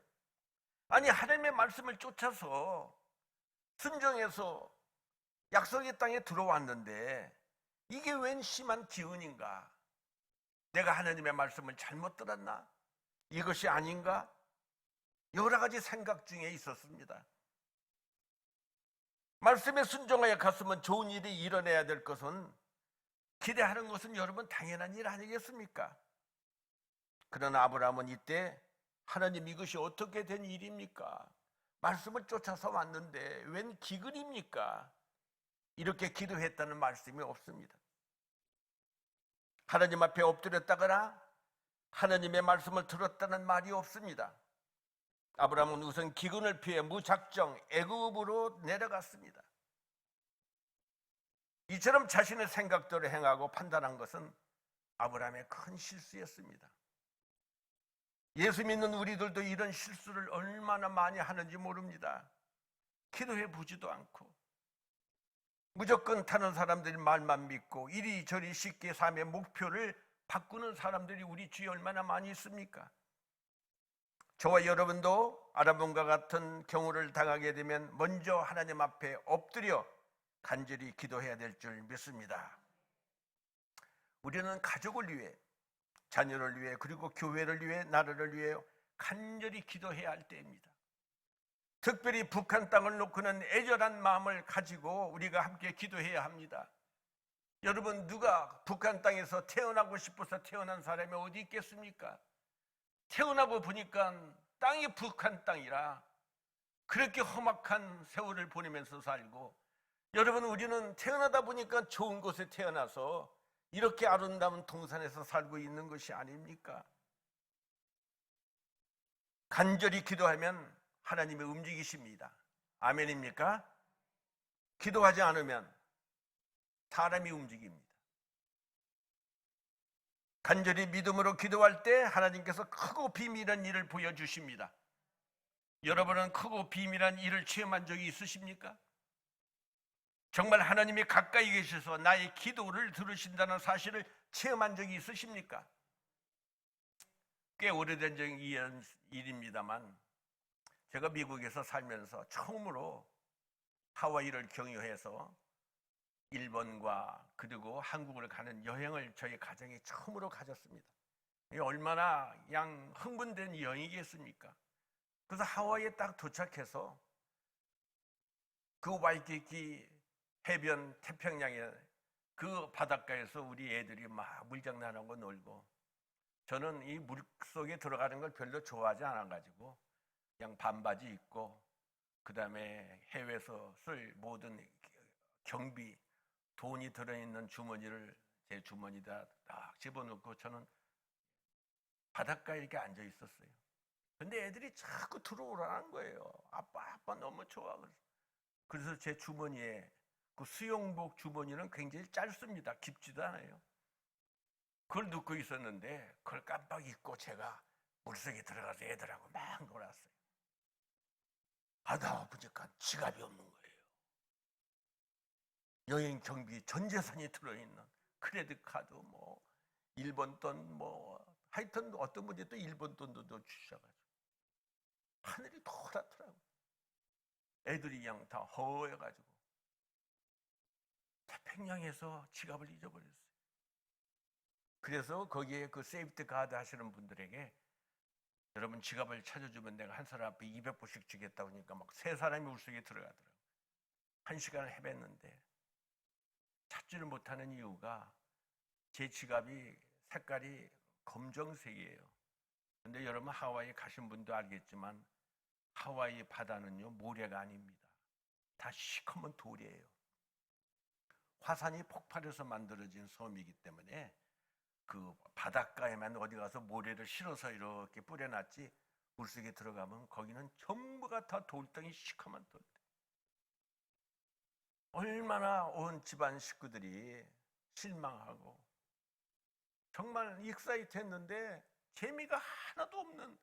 아니, 하나님의 말씀을 쫓아서 순종해서 약속의 땅에 들어왔는데 이게 웬 심한 기운인가? 내가 하나님의 말씀을 잘못 들었나? 이것이 아닌가? 여러 가지 생각 중에 있었습니다. 말씀에 순종하여 갔으면 좋은 일이 일어나야 될 것은, 기대하는 것은 여러분 당연한 일 아니겠습니까? 그러나 아브라함은 이때 하나님, 이것이 어떻게 된 일입니까? 말씀을 쫓아서 왔는데 웬 기근입니까? 이렇게 기도했다는 말씀이 없습니다. 하나님 앞에 엎드렸다거나 하나님의 말씀을 들었다는 말이 없습니다. 아브라함은 우선 기근을 피해 무작정 애굽으로 내려갔습니다. 이처럼 자신의 생각대로 행하고 판단한 것은 아브라함의 큰 실수였습니다. 예수 믿는 우리들도 이런 실수를 얼마나 많이 하는지 모릅니다. 기도해 보지도 않고 무조건 타는 사람들이 말만 믿고 이리저리 쉽게 삶의 목표를 바꾸는 사람들이 우리 주위에 얼마나 많이 있습니까? 저와 여러분도 아브라함과 같은 경우를 당하게 되면 먼저 하나님 앞에 엎드려 간절히 기도해야 될 줄 믿습니다. 우리는 가족을 위해, 자녀를 위해, 그리고 교회를 위해, 나라를 위해 간절히 기도해야 할 때입니다. 특별히 북한 땅을 놓고는 애절한 마음을 가지고 우리가 함께 기도해야 합니다. 여러분, 누가 북한 땅에서 태어나고 싶어서 태어난 사람이 어디 있겠습니까? 태어나고 보니까 땅이 북한 땅이라 그렇게 험악한 세월을 보내면서 살고, 여러분, 우리는 태어나다 보니까 좋은 곳에 태어나서 이렇게 아름다운 동산에서 살고 있는 것이 아닙니까? 간절히 기도하면 하나님이 움직이십니다. 아멘입니까? 기도하지 않으면 사람이 움직입니다. 간절히 믿음으로 기도할 때 하나님께서 크고 비밀한 일을 보여주십니다. 여러분은 크고 비밀한 일을 체험한 적이 있으십니까? 정말 하나님이 가까이 계셔서 나의 기도를 들으신다는 사실을 체험한 적이 있으십니까? 꽤 오래된 일입니다만 제가 미국에서 살면서 처음으로 하와이를 경유해서 일본과 그리고 한국을 가는 여행을 저희 가정이 처음으로 가졌습니다. 이게 얼마나 그냥 흥분된 여행이겠습니까? 그래서 하와이에 딱 도착해서 그 와이키키 해변 태평양에 그 바닷가에서 우리 애들이 막 물장난하고 놀고, 저는 이 물속에 들어가는 걸 별로 좋아하지 않아가지고 그냥 반바지 입고 그 다음에 해외에서 쓸 모든 경비, 돈이 들어있는 주머니를 제 주머니에다 딱 집어넣고 저는 바닷가에 이렇게 앉아 있었어요. 근데 애들이 자꾸 들어오라는 거예요. 아빠 너무 좋아. 그래서 제 주머니에 그 수영복 주머니는 굉장히 짧습니다. 깊지도 않아요. 그걸 넣고 있었는데 그걸 깜빡 잊고 제가 물속에 들어가서 애들하고 막 놀았어요. 하다 보니까 지갑이 없는 거예요. 여행 경비 전 재산이 들어있는 크레딧 카드, 뭐 일본 돈, 뭐 하여튼 어떤 분이 또 일본 돈도 주셔가지고 하늘이 노랗더라고요. 애들이 그냥 다 허해가지고 태평양에서 지갑을 잊어버렸어요. 그래서 거기에 그 세이프티 가드 하시는 분들에게 여러분 지갑을 찾아주면 내가 한 사람 앞에 200불씩 주겠다 그러니까 막 세 사람이 물속에 들어가더라고요. 1시간을 헤맸는데 찾지를 못하는 이유가 제 지갑이 색깔이 검정색이에요. 근데 여러분 하와이 가신 분도 알겠지만 하와이 바다는요 모래가 아닙니다. 다 시커먼 돌이에요. 화산이 폭발해서 만들어진 섬이기 때문에 그 바닷가에만 어디 가서 모래를 실어서 이렇게 뿌려놨지 물속에 들어가면 거기는 전부가 다 돌덩이, 시커먼 돌덩이. 얼마나 온 집안 식구들이 실망하고 정말 익사이트했는데 재미가 하나도 없는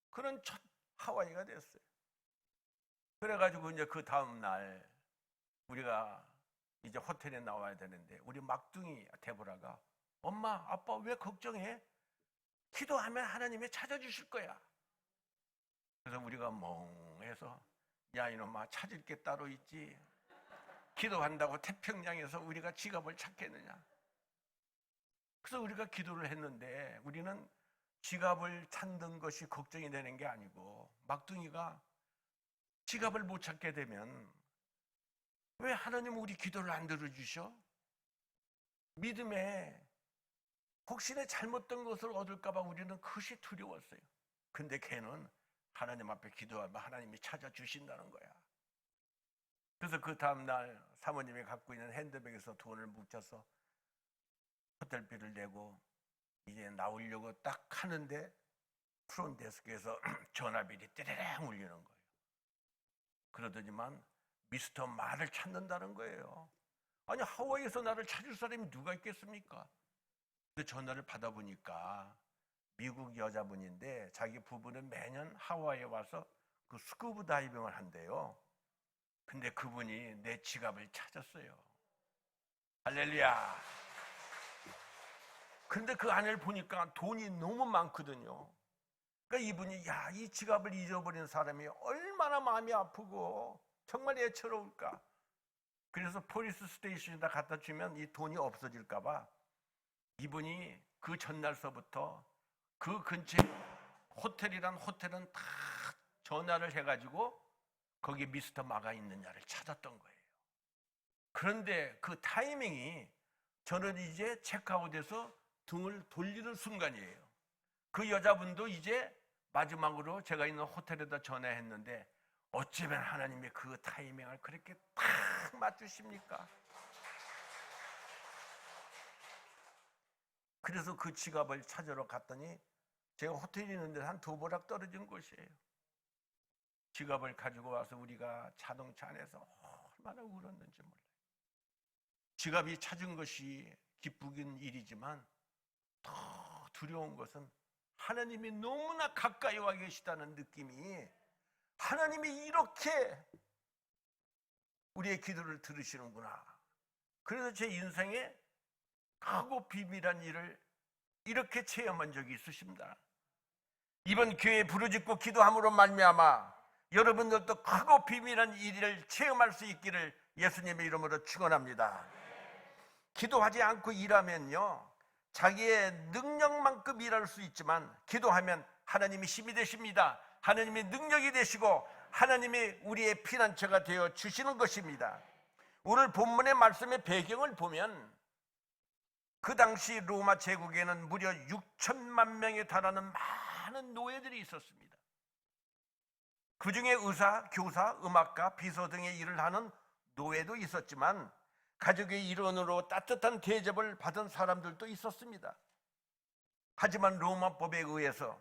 그런 첫 하와이가 됐어요. 그래가지고 이제 그 다음 날 우리가 이제 호텔에 나와야 되는데 우리 막둥이 데보라가 엄마, 아빠 왜 걱정해? 기도하면 하나님이 찾아주실 거야. 그래서 우리가 멍해서 야 이놈아 찾을 게 따로 있지. 기도한다고 태평양에서 우리가 지갑을 찾겠느냐. 그래서 우리가 기도를 했는데 우리는 지갑을 찾는 것이 걱정이 되는 게 아니고 막둥이가 지갑을 못 찾게 되면 왜 하나님 우리 기도를 안 들어주셔? 믿음에 혹시나 잘못된 것을 얻을까 봐 우리는 그것이 두려웠어요. 근데 걔는 하나님 앞에 기도하면 하나님이 찾아주신다는 거야. 그래서 그 다음날 사모님이 갖고 있는 핸드백에서 돈을 뭉쳐서 호텔비를 내고 이제 나오려고 딱 하는데 프론데스크에서 전화벨이 띠리랑 울리는 거예요. 그러더니만 미스터 마를 찾는다는 거예요. 아니 하와이에서 나를 찾을 사람이 누가 있겠습니까? 근데 전화를 받아보니까 미국 여자분인데 자기 부부는 매년 하와이에 와서 그 스쿠버 다이빙을 한대요. 근데 그분이 내 지갑을 찾았어요. 할렐루야. 근데 그 안을 보니까 돈이 너무 많거든요. 그러니까 이분이 야, 이 지갑을 잊어버린 사람이 얼마나 마음이 아프고 정말 애처로울까. 그래서 폴리스 스테이션에다 갖다 주면 이 돈이 없어질까 봐 이분이 그 전날서부터 그 근처에 호텔이란 호텔은 다 전화를 해가지고 거기 미스터 마가 있느냐를 찾았던 거예요. 그런데 그 타이밍이 저는 이제 체크아웃해서 등을 돌리는 순간이에요. 그 여자분도 이제 마지막으로 제가 있는 호텔에다 전화했는데 어쩌면 하나님이 그 타이밍을 그렇게 딱 맞추십니까? 그래서 그 지갑을 찾으러 갔더니 제가 호텔이 있는데 한 2보락 떨어진 곳이에요. 지갑을 가지고 와서 우리가 자동차 안에서 얼마나 울었는지 몰라요. 지갑이 찾은 것이 기쁘긴 일이지만 더 두려운 것은 하나님이 너무나 가까이 와 계시다는 느낌이, 하나님이 이렇게 우리의 기도를 들으시는구나. 그래서 제 인생에 크고 비밀한 일을 이렇게 체험한 적이 있으십니다. 이번 기회에 부르짖고 기도함으로 말미암아 여러분들도 크고 비밀한 일을 체험할 수 있기를 예수님의 이름으로 축원합니다. 기도하지 않고 일하면요, 자기의 능력만큼 일할 수 있지만 기도하면 하나님이 힘이 되십니다. 하나님이 능력이 되시고 하나님이 우리의 피난처가 되어 주시는 것입니다. 오늘 본문의 말씀의 배경을 보면 그 당시 로마 제국에는 무려 6천만 명에 달하는 많은 노예들이 있었습니다. 그 중에 의사, 교사, 음악가, 비서 등의 일을 하는 노예도 있었지만 가족의 일원으로 따뜻한 대접을 받은 사람들도 있었습니다. 하지만 로마법에 의해서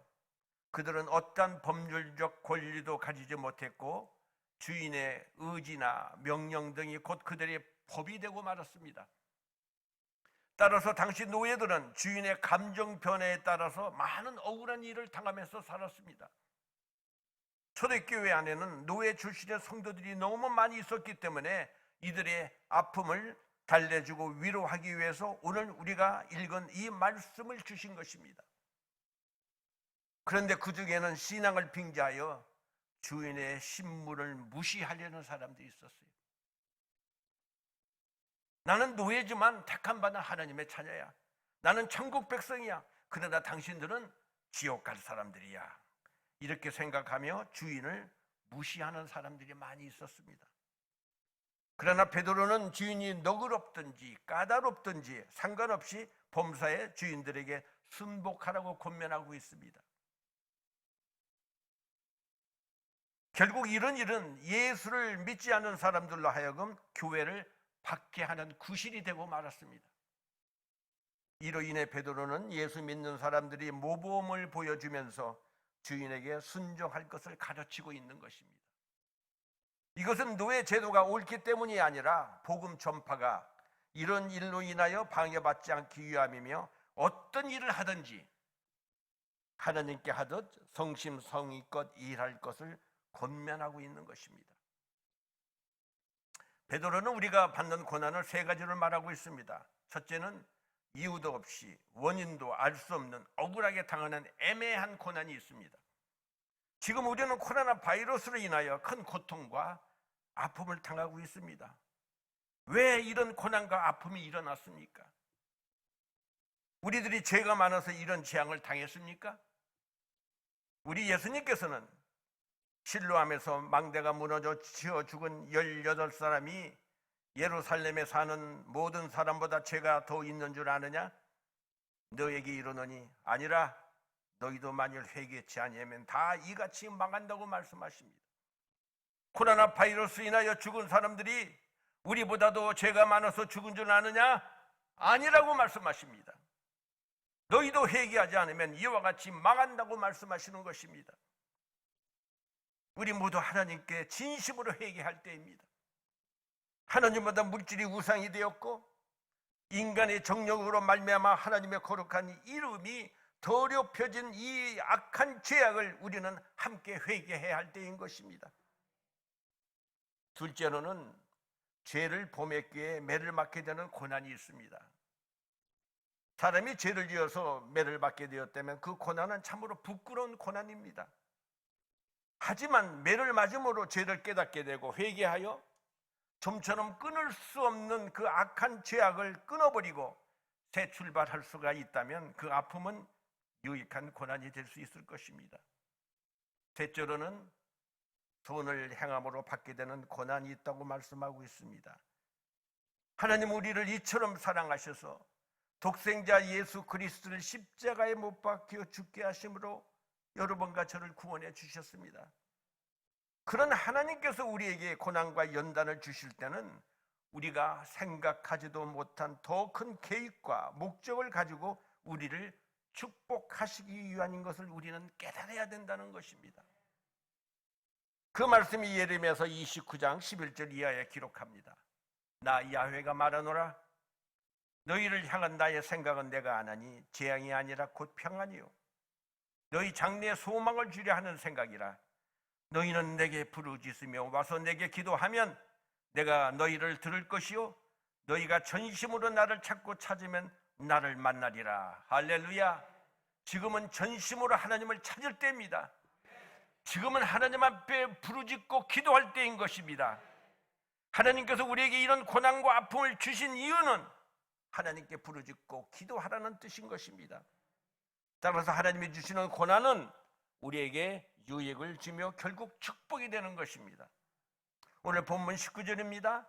그들은 어떠한 법률적 권리도 가지지 못했고 주인의 의지나 명령 등이 곧 그들의 법이 되고 말았습니다. 따라서 당시 노예들은 주인의 감정 변화에 따라서 많은 억울한 일을 당하면서 살았습니다. 초대교회 안에는 노예 출신의 성도들이 너무 많이 있었기 때문에 이들의 아픔을 달래주고 위로하기 위해서 오늘 우리가 읽은 이 말씀을 주신 것입니다. 그런데 그 중에는 신앙을 빙자하여 주인의 신문을 무시하려는 사람들이 있었어요. 나는 노예지만 택함 받은 하나님의 자녀야. 나는 천국 백성이야. 그러나 당신들은 지옥 갈 사람들이야. 이렇게 생각하며 주인을 무시하는 사람들이 많이 있었습니다. 그러나 베드로는 주인이 너그럽든지 까다롭든지 상관없이 범사의 주인들에게 순복하라고 권면하고 있습니다. 결국 이런 일은 예수를 믿지 않는 사람들로 하여금 교회를 박해하는 구실이 되고 말았습니다. 이로 인해 베드로는 예수 믿는 사람들이 모범을 보여주면서 주인에게 순종할 것을 가르치고 있는 것입니다. 이것은 노예 제도가 옳기 때문이 아니라 복음 전파가 이런 일로 인하여 방해받지 않기 위함이며 어떤 일을 하든지 하나님께 하듯 성심성의껏 일할 것을 권면하고 있는 것입니다. 베드로는 우리가 받는 고난을 세 가지를 말하고 있습니다. 첫째는 이유도 없이 원인도 알 수 없는 억울하게 당하는 애매한 고난이 있습니다. 지금 우리는 코로나 바이러스로 인하여 큰 고통과 아픔을 당하고 있습니다. 왜 이런 고난과 아픔이 일어났습니까? 우리들이 죄가 많아서 이런 재앙을 당했습니까? 우리 예수님께서는 실로암에서 망대가 무너져 치어 죽은 18사람이 예루살렘에 사는 모든 사람보다 죄가 더 있는 줄 아느냐? 너에게 이르노니 아니라 너희도 만일 회개치 아니하면 다 이같이 망한다고 말씀하십니다. 코로나 바이러스 인하여 죽은 사람들이 우리보다도 죄가 많아서 죽은 줄 아느냐? 아니라고 말씀하십니다. 너희도 회개하지 않으면 이와 같이 망한다고 말씀하시는 것입니다. 우리 모두 하나님께 진심으로 회개할 때입니다. 하나님보다 물질이 우상이 되었고 인간의 정력으로 말미암아 하나님의 거룩한 이름이 더럽혀진 이 악한 죄악을 우리는 함께 회개해야 할 때인 것입니다. 둘째로는 죄를 범했기에 매를 맞게 되는 고난이 있습니다. 사람이 죄를 지어서 매를 맞게 되었다면 그 고난은 참으로 부끄러운 고난입니다. 하지만 매를 맞음으로 죄를 깨닫게 되고 회개하여 좀처럼 끊을 수 없는 그 악한 죄악을 끊어버리고 새 출발할 수가 있다면 그 아픔은 유익한 고난이 될 수 있을 것입니다. 셋째로는 선을 행함으로 받게 되는 고난이 있다고 말씀하고 있습니다. 하나님 우리를 이처럼 사랑하셔서 독생자 예수 그리스도를 십자가에 못 박혀 죽게 하심으로 여러분과 저를 구원해 주셨습니다. 그런 하나님께서 우리에게 고난과 연단을 주실 때는 우리가 생각하지도 못한 더 큰 계획과 목적을 가지고 우리를 축복하시기 위함인 것을 우리는 깨달아야 된다는 것입니다. 그 말씀이 예레미야서 29장 11절 이하에 기록합니다. 나 야훼가 말하노라 너희를 향한 나의 생각은 내가 아나니 재앙이 아니라 곧 평안이요 너희 장래에 소망을 주려 하는 생각이라. 너희는 내게 부르짖으며 와서 내게 기도하면 내가 너희를 들을 것이요 너희가 전심으로 나를 찾고 찾으면 나를 만나리라. 할렐루야. 지금은 전심으로 하나님을 찾을 때입니다. 지금은 하나님 앞에 부르짖고 기도할 때인 것입니다. 하나님께서 우리에게 이런 고난과 아픔을 주신 이유는 하나님께 부르짖고 기도하라는 뜻인 것입니다. 따라서 하나님이 주시는 고난은 우리에게 유익을 주며 결국 축복이 되는 것입니다. 오늘 본문 19절입니다.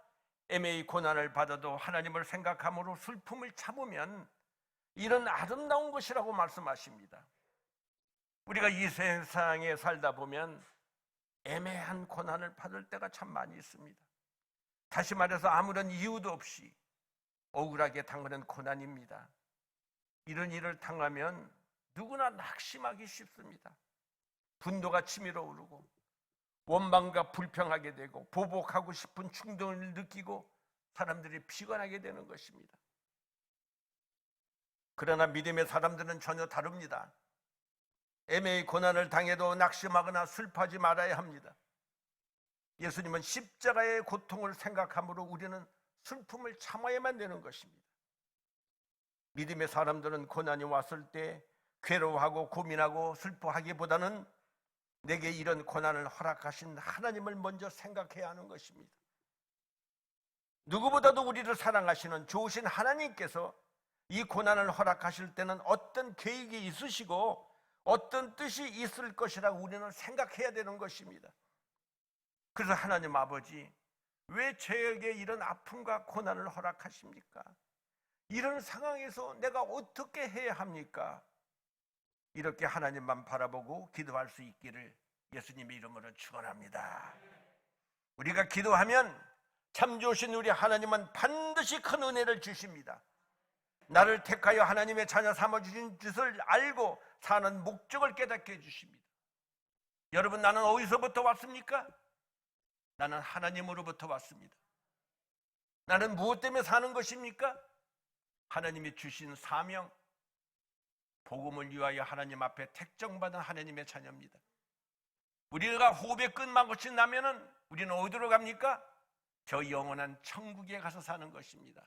애매히 고난을 받아도 하나님을 생각함으로 슬픔을 참으면 이런 아름다운 것이라고 말씀하십니다. 우리가 이 세상에 살다 보면 애매한 고난을 받을 때가 참 많이 있습니다. 다시 말해서 아무런 이유도 없이 억울하게 당하는 고난입니다. 이런 일을 당하면 누구나 낙심하기 쉽습니다. 분노가 치밀어 오르고 원망과 불평하게 되고 보복하고 싶은 충동을 느끼고 사람들이 피곤하게 되는 것입니다. 그러나 믿음의 사람들은 전혀 다릅니다. 애매히 고난을 당해도 낙심하거나 슬퍼하지 말아야 합니다. 예수님은 십자가의 고통을 생각함으로 우리는 슬픔을 참아야만 되는 것입니다. 믿음의 사람들은 고난이 왔을 때 괴로워하고 고민하고 슬퍼하기보다는 내게 이런 고난을 허락하신 하나님을 먼저 생각해야 하는 것입니다. 누구보다도 우리를 사랑하시는 좋으신 하나님께서 이 고난을 허락하실 때는 어떤 계획이 있으시고 어떤 뜻이 있을 것이라고 우리는 생각해야 되는 것입니다. 그래서 하나님 아버지, 왜 저에게 이런 아픔과 고난을 허락하십니까? 이런 상황에서 내가 어떻게 해야 합니까? 이렇게 하나님만 바라보고 기도할 수 있기를 예수님의 이름으로 축원합니다. 우리가 기도하면 참 좋으신 우리 하나님은 반드시 큰 은혜를 주십니다. 나를 택하여 하나님의 자녀 삼아주신 뜻을 알고 사는 목적을 깨닫게 해주십니다. 여러분, 나는 어디서부터 왔습니까? 나는 하나님으로부터 왔습니다. 나는 무엇 때문에 사는 것입니까? 하나님이 주신 사명, 복음을 위하여 하나님 앞에 택정받은 하나님의 자녀입니다. 우리가 호흡의 끝만 거친 나면은 우리는 어디로 갑니까? 저 영원한 천국에 가서 사는 것입니다.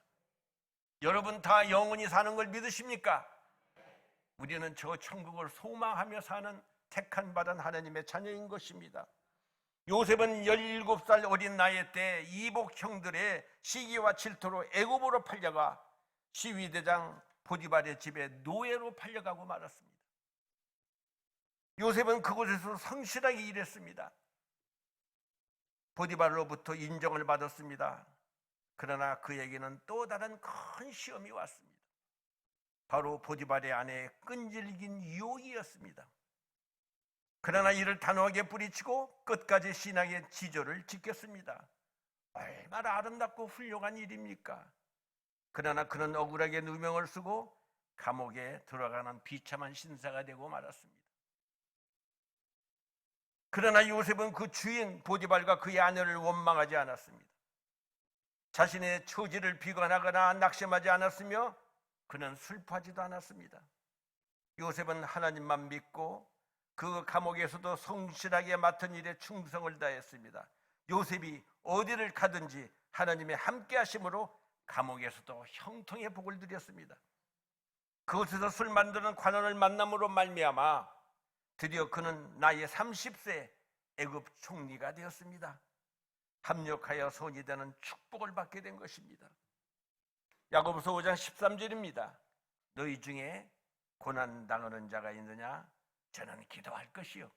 여러분 다 영원히 사는 걸 믿으십니까? 우리는 저 천국을 소망하며 사는 택한 받은 하나님의 자녀인 것입니다. 요셉은 17살 어린 나이 때 이복 형들의 시기와 질투로 애굽으로 팔려가 시위대장 보디발의 집에 노예로 팔려가고 말았습니다. 요셉은 그곳에서 성실하게 일했습니다. 보디발로부터 인정을 받았습니다. 그러나 그에게는 또 다른 큰 시험이 왔습니다. 바로 보디발의 아내의 끈질긴 유혹이었습니다. 그러나 이를 단호하게 뿌리치고 끝까지 신앙의 지조를 지켰습니다. 얼마나 아름답고 훌륭한 일입니까? 그러나 그는 억울하게 누명을 쓰고 감옥에 들어가는 비참한 신사가 되고 말았습니다. 그러나 요셉은 그 주인 보디발과 그의 아내를 원망하지 않았습니다. 자신의 처지를 비관하거나 낙심하지 않았으며 그는 슬퍼하지도 않았습니다. 요셉은 하나님만 믿고 그 감옥에서도 성실하게 맡은 일에 충성을 다했습니다. 요셉이 어디를 가든지 하나님의 함께 하심으로 감옥에서도 형통의 복을 누렸습니다. 그곳에서 술 만드는 관원을 만남으로 말미암아 드디어 그는 나이 30세 애굽 총리가 되었습니다. 합력하여 손이 되는 축복을 받게 된 것입니다. 야고보서 5장 13절입니다. 너희 중에 고난 당하는 자가 있느냐? 저는 기도할 것이요.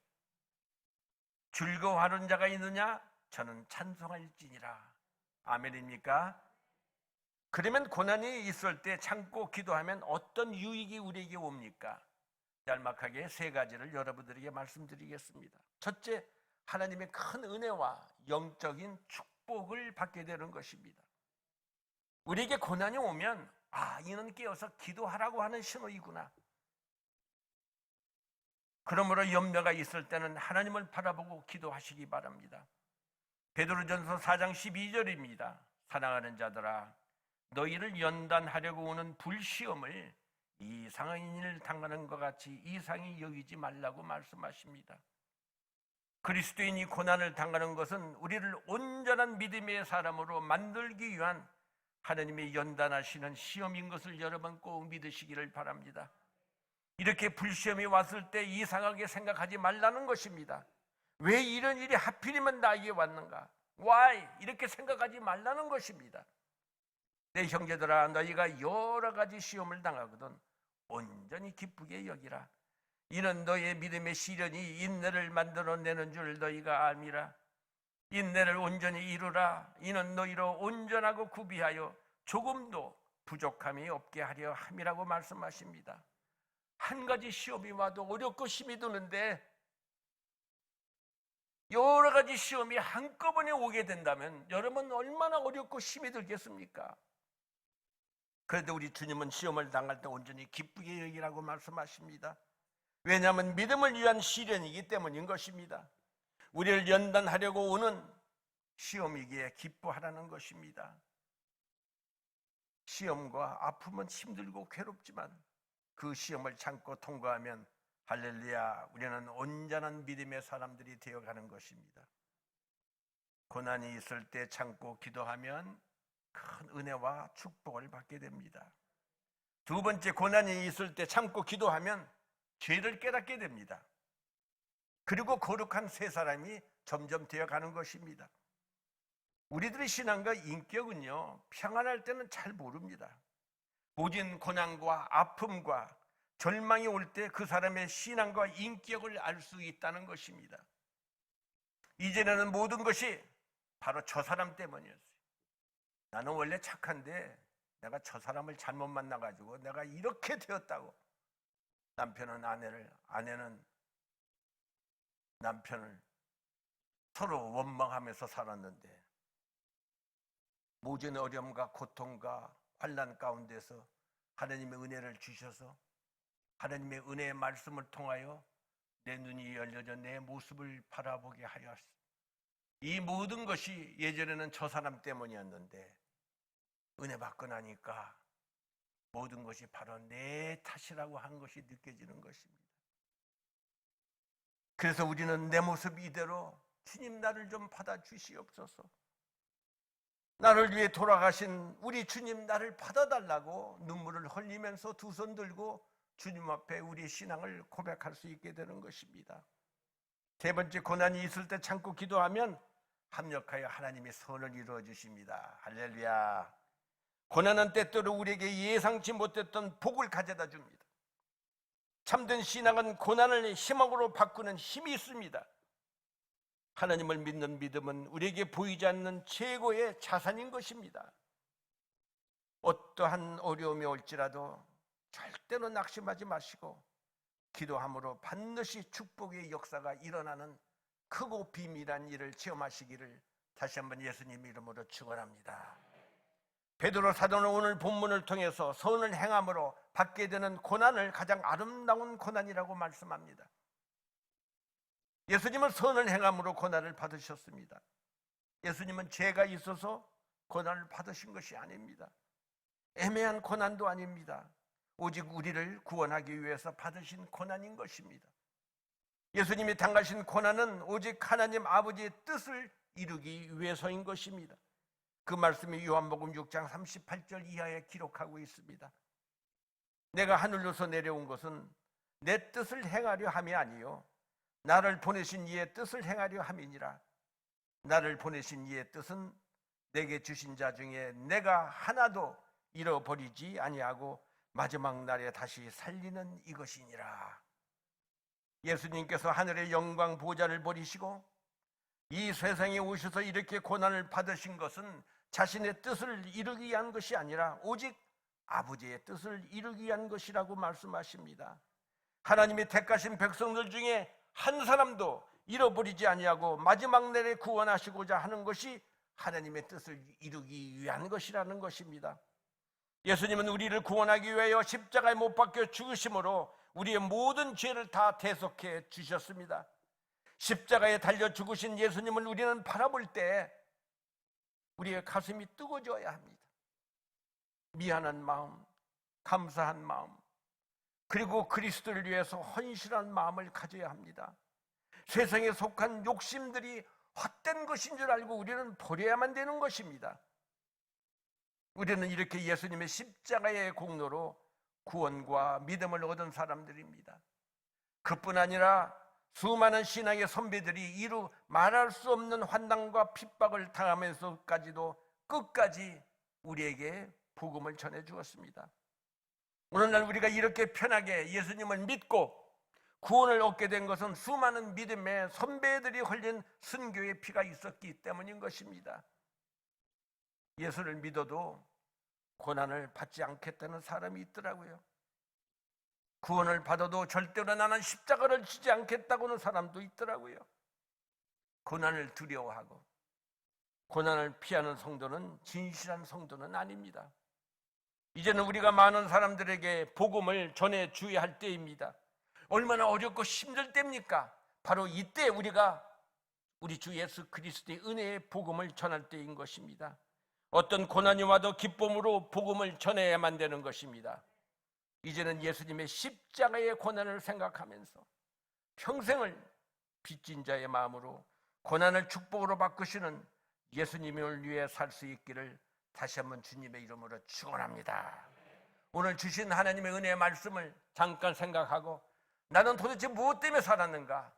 즐거워하는 자가 있느냐? 저는 찬송할지니라. 아멘입니까? 그러면 고난이 있을 때 참고 기도하면 어떤 유익이 우리에게 옵니까? 짤막하게 세 가지를 여러분들에게 말씀드리겠습니다. 첫째, 하나님의 큰 은혜와 영적인 축복을 받게 되는 것입니다. 우리에게 고난이 오면 이는 깨어서 기도하라고 하는 신호이구나. 그러므로 염려가 있을 때는 하나님을 바라보고 기도하시기 바랍니다. 베드로전서 4장 12절입니다. 사랑하는 자들아, 너희를 연단하려고 오는 불시험을 이상한 일을 당하는 것 같이 이상히 여기지 말라고 말씀하십니다. 그리스도인이 고난을 당하는 것은 우리를 온전한 믿음의 사람으로 만들기 위한 하나님의 연단하시는 시험인 것을 여러분 꼭 믿으시기를 바랍니다. 이렇게 불시험이 왔을 때 이상하게 생각하지 말라는 것입니다. 왜 이런 일이 하필이면 나에게 왔는가? Why? 이렇게 생각하지 말라는 것입니다. 내 형제들아, 너희가 여러 가지 시험을 당하거든 온전히 기쁘게 여기라. 이는 너희의 믿음의 시련이 인내를 만들어내는 줄 너희가 알미라. 인내를 온전히 이루라. 이는 너희로 온전하고 구비하여 조금도 부족함이 없게 하려 함이라고 말씀하십니다. 한 가지 시험이 와도 어렵고 힘이 드는데 여러 가지 시험이 한꺼번에 오게 된다면 여러분 얼마나 어렵고 힘이 들겠습니까? 그런데 우리 주님은 시험을 당할 때 온전히 기쁘게 여기라고 말씀하십니다. 왜냐하면 믿음을 위한 시련이기 때문인 것입니다. 우리를 연단하려고 오는 시험이기에 기뻐하라는 것입니다. 시험과 아픔은 힘들고 괴롭지만 그 시험을 참고 통과하면 할렐루야, 우리는 온전한 믿음의 사람들이 되어가는 것입니다. 고난이 있을 때 참고 기도하면 큰 은혜와 축복을 받게 됩니다. 두 번째, 고난이 있을 때 참고 기도하면 죄를 깨닫게 됩니다. 그리고 거룩한 새 사람이 점점 되어가는 것입니다. 우리들의 신앙과 인격은요, 평안할 때는 잘 모릅니다. 모진 고난과 아픔과 절망이 올 때 그 사람의 신앙과 인격을 알 수 있다는 것입니다. 이전에는 모든 것이 바로 저 사람 때문이었어요. 나는 원래 착한데 내가 저 사람을 잘못 만나가지고 내가 이렇게 되었다고. 남편은 아내를, 아내는 남편을 서로 원망하면서 살았는데 모진 어려움과 고통과 환난 가운데서 하나님의 은혜를 주셔서 하나님의 은혜의 말씀을 통하여 내 눈이 열려져 내 모습을 바라보게 하였습니다. 이 모든 것이 예전에는 저 사람 때문이었는데 은혜 받고 나니까 모든 것이 바로 내 탓이라고 한 것이 느껴지는 것입니다. 그래서 우리는 내 모습 이대로 주님 나를 좀 받아주시옵소서. 나를 위해 돌아가신 우리 주님 나를 받아달라고 눈물을 흘리면서 두 손 들고 주님 앞에 우리 신앙을 고백할 수 있게 되는 것입니다. 세 번째, 고난이 있을 때 참고 기도하면 합력하여 하나님의 선을 이루어 주십니다. 할렐루야. 고난은 때때로 우리에게 예상치 못했던 복을 가져다 줍니다. 참된 신앙은 고난을 희망으로 바꾸는 힘이 있습니다. 하나님을 믿는 믿음은 우리에게 보이지 않는 최고의 자산인 것입니다. 어떠한 어려움이 올지라도 절대로 낙심하지 마시고 기도함으로 반드시 축복의 역사가 일어나는 크고 비밀한 일을 체험하시기를 다시 한번 예수님 이름으로 축원합니다. 베드로 사도는 오늘 본문을 통해서 선을 행함으로 받게 되는 고난을 가장 아름다운 고난이라고 말씀합니다. 예수님은 선을 행함으로 고난을 받으셨습니다. 예수님은 죄가 있어서 고난을 받으신 것이 아닙니다. 애매한 고난도 아닙니다. 오직 우리를 구원하기 위해서 받으신 고난인 것입니다. 예수님이 당하신 고난은 오직 하나님 아버지의 뜻을 이루기 위해서인 것입니다. 그 말씀이 요한복음 6장 38절 이하에 기록하고 있습니다. 내가 하늘로서 내려온 것은 내 뜻을 행하려 함이 아니요 나를 보내신 이의 뜻을 행하려 함이니라. 나를 보내신 이의 뜻은 내게 주신 자 중에 내가 하나도 잃어버리지 아니하고 마지막 날에 다시 살리는 이것이니라. 예수님께서 하늘의 영광 보좌를 버리시고 이 세상에 오셔서 이렇게 고난을 받으신 것은 자신의 뜻을 이루기 위한 것이 아니라 오직 아버지의 뜻을 이루기 위한 것이라고 말씀하십니다. 하나님의 택하신 백성들 중에 한 사람도 잃어버리지 아니하고 마지막 날에 구원하시고자 하는 것이 하나님의 뜻을 이루기 위한 것이라는 것입니다. 예수님은 우리를 구원하기 위하여 십자가에 못 박혀 죽으심으로 우리의 모든 죄를 다 대속해 주셨습니다. 십자가에 달려 죽으신 예수님을 우리는 바라볼 때 우리의 가슴이 뜨거워져야 합니다. 미안한 마음, 감사한 마음, 그리고 그리스도를 위해서 헌신한 마음을 가져야 합니다. 세상에 속한 욕심들이 헛된 것인 줄 알고 우리는 버려야만 되는 것입니다. 우리는 이렇게 예수님의 십자가의 공로로 구원과 믿음을 얻은 사람들입니다. 그뿐 아니라 수많은 신앙의 선배들이 이루 말할 수 없는 환난과 핍박을 당하면서까지도 끝까지 우리에게 복음을 전해 주었습니다. 오늘날 우리가 이렇게 편하게 예수님을 믿고 구원을 얻게 된 것은 수많은 믿음의 선배들이 흘린 순교의 피가 있었기 때문인 것입니다. 예수를 믿어도 고난을 받지 않겠다는 사람이 있더라고요. 구원을 받아도 절대로 나는 십자가를 지지 않겠다고는 사람도 있더라고요. 고난을 두려워하고 고난을 피하는 성도는 진실한 성도는 아닙니다. 이제는 우리가 많은 사람들에게 복음을 전해 주어야 할 때입니다. 얼마나 어렵고 힘들 때입니까? 바로 이때 우리가 우리 주 예수 그리스도의 은혜의 복음을 전할 때인 것입니다. 어떤 고난이 와도 기쁨으로 복음을 전해야만 되는 것입니다. 이제는 예수님의 십자가의 고난을 생각하면서 평생을 빚진 자의 마음으로 고난을 축복으로 바꾸시는 예수님을 위해 살 수 있기를 다시 한번 주님의 이름으로 축원합니다. 오늘 주신 하나님의 은혜의 말씀을 잠깐 생각하고 나는 도대체 무엇 때문에 살았는가?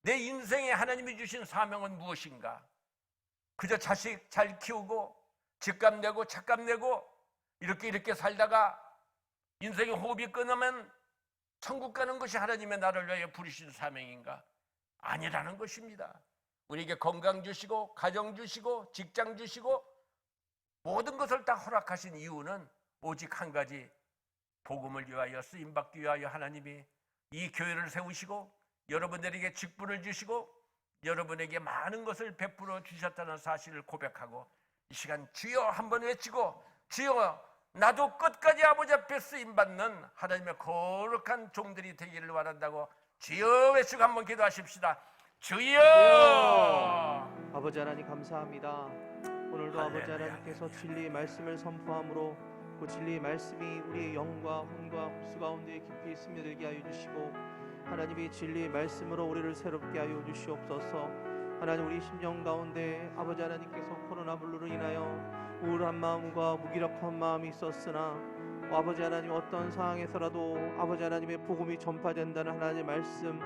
내 인생에 하나님이 주신 사명은 무엇인가? 그저 자식 잘 키우고 집값 내고 차값 내고 이렇게 살다가 인생의 호흡이 끊으면 천국 가는 것이 하나님의 나를 위해 부르신 사명인가? 아니라는 것입니다. 우리에게 건강 주시고 가정 주시고 직장 주시고 모든 것을 다 허락하신 이유는 오직 한 가지, 복음을 위하여 쓰임받기 위하여 하나님이 이 교회를 세우시고 여러분들에게 직분을 주시고 여러분에게 많은 것을 베풀어 주셨다는 사실을 고백하고 이 시간 주여 한번 외치고 주여 나도 끝까지 아버지 앞에 쓰임받는 하나님의 거룩한 종들이 되기를 원한다고 주여 외치고 한번 기도하십시다. 주여! 아버지 하나님 감사합니다. 오늘도 아버지 할렐루야. 하나님께서 진리의 말씀을 선포함으로 그 진리의 말씀이 우리의 영과 혼과 홀수 가운데 깊이 스며들게 하여 주시고 하나님이 진리의 말씀으로 우리를 새롭게 하여 주시옵소서. 하나님 우리 심령 가운데 아버지 하나님께서 코로나 블루로 인하여 우울한 마음과 무기력한 마음이 있었으나 아버지 하나님 어떤 상황에서라도 아버지 하나님의 복음이 전파된다는 하나님의 말씀,